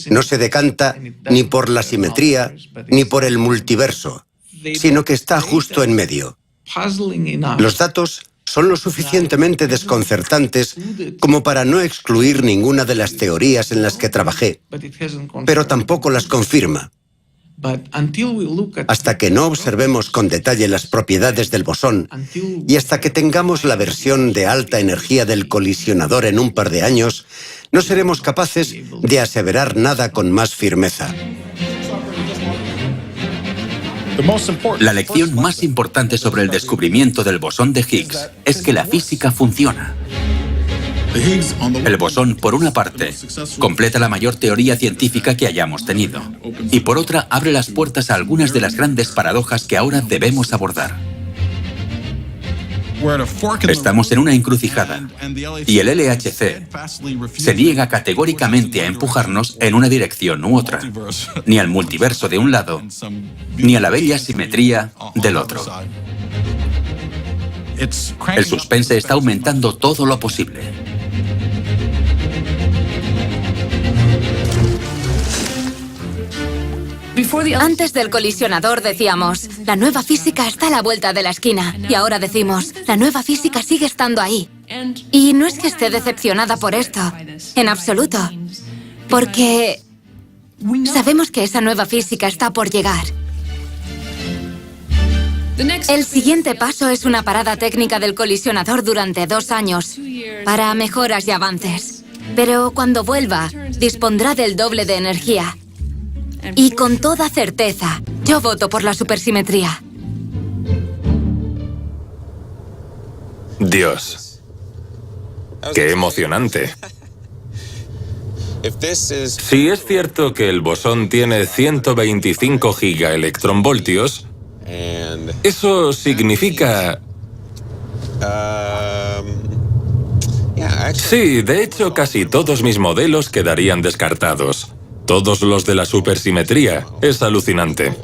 No se decanta ni por la simetría ni por el multiverso, sino que está justo en medio. Los datos son lo suficientemente desconcertantes como para no excluir ninguna de las teorías en las que trabajé, pero tampoco las confirma. Hasta que no observemos con detalle las propiedades del bosón y hasta que tengamos la versión de alta energía del colisionador en un par de años, no seremos capaces de aseverar nada con más firmeza. La lección más importante sobre el descubrimiento del bosón de Higgs es que la física funciona. El bosón, por una parte, completa la mayor teoría científica que hayamos tenido, y por otra, abre las puertas a algunas de las grandes paradojas que ahora debemos abordar. Estamos en una encrucijada, y el LHC se niega categóricamente a empujarnos en una dirección u otra, ni al multiverso de un lado, ni a la bella simetría del otro. El suspense está aumentando todo lo posible. Antes del colisionador decíamos, la nueva física está a la vuelta de la esquina. Y ahora decimos, la nueva física sigue estando ahí. Y no es que esté decepcionada por esto, en absoluto. Porque sabemos que esa nueva física está por llegar. El siguiente paso es una parada técnica del colisionador durante 2 años, para mejoras y avances. Pero cuando vuelva, dispondrá del doble de energía. Y con toda certeza, yo voto por la supersimetría. Dios. ¡Qué emocionante! Si es cierto que el bosón tiene 125 gigaelectronvoltios, eso significa... Sí, de hecho, casi todos mis modelos quedarían descartados. Todos los de la supersimetría. Es alucinante.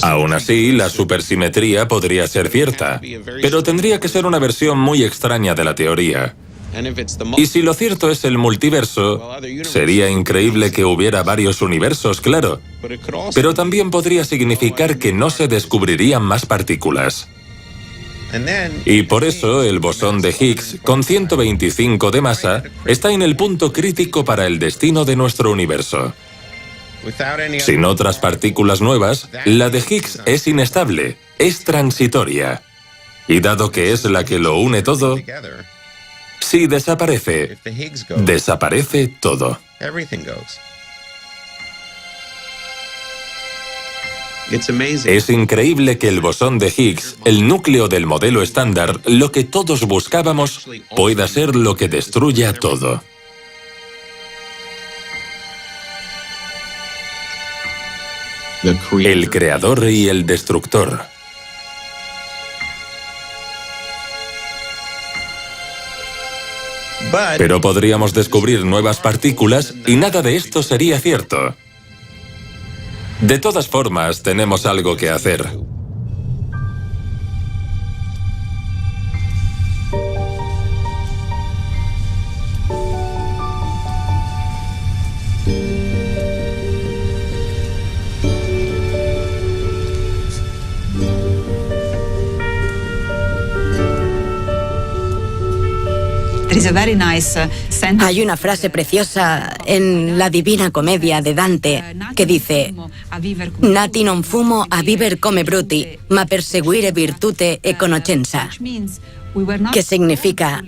Aún así, la supersimetría podría ser cierta, pero tendría que ser una versión muy extraña de la teoría. Y si lo cierto es el multiverso, sería increíble que hubiera varios universos, claro. Pero también podría significar que no se descubrirían más partículas. Y por eso el bosón de Higgs, con 125 de masa, está en el punto crítico para el destino de nuestro universo. Sin otras partículas nuevas, la de Higgs es inestable, es transitoria. Y dado que es la que lo une todo, si desaparece, desaparece todo. Es increíble que el bosón de Higgs, el núcleo del modelo estándar, lo que todos buscábamos, pueda ser lo que destruya todo. El creador y el destructor. Pero podríamos descubrir nuevas partículas y nada de esto sería cierto. De todas formas, tenemos algo que hacer. Hay una frase preciosa en la Divina Comedia de Dante que dice: Nati non fumo a viver come bruti, ma perseguire virtute e conoscenza. Que significa: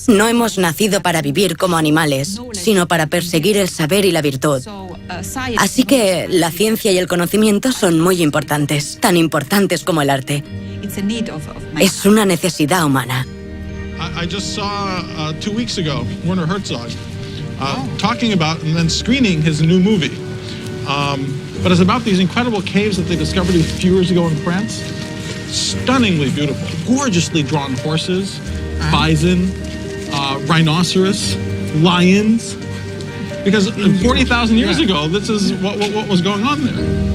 no hemos nacido para vivir como animales, sino para perseguir el saber y la virtud. Así que la ciencia y el conocimiento son muy importantes, tan importantes como el arte. Es una necesidad humana. I just saw 2 weeks ago Werner Herzog talking about and then screening his new movie. But it's about these incredible caves that they discovered a few years ago in France. Stunningly beautiful, gorgeously drawn horses, bison, rhinoceros, lions. Because 40,000 years ago, this is what was going on there.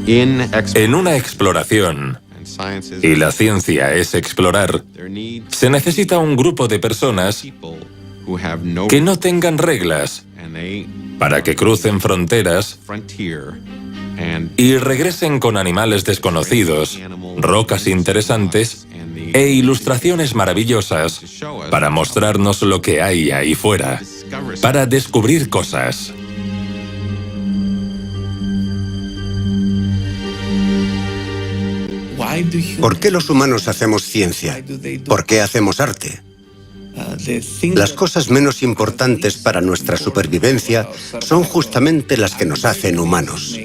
En una exploración, y la ciencia es explorar, se necesita un grupo de personas que no tengan reglas para que crucen fronteras y regresen con animales desconocidos, rocas interesantes e ilustraciones maravillosas para mostrarnos lo que hay ahí fuera, para descubrir cosas. ¿Por qué los humanos hacemos ciencia? ¿Por qué hacemos arte? Las cosas menos importantes para nuestra supervivencia son justamente las que nos hacen humanos.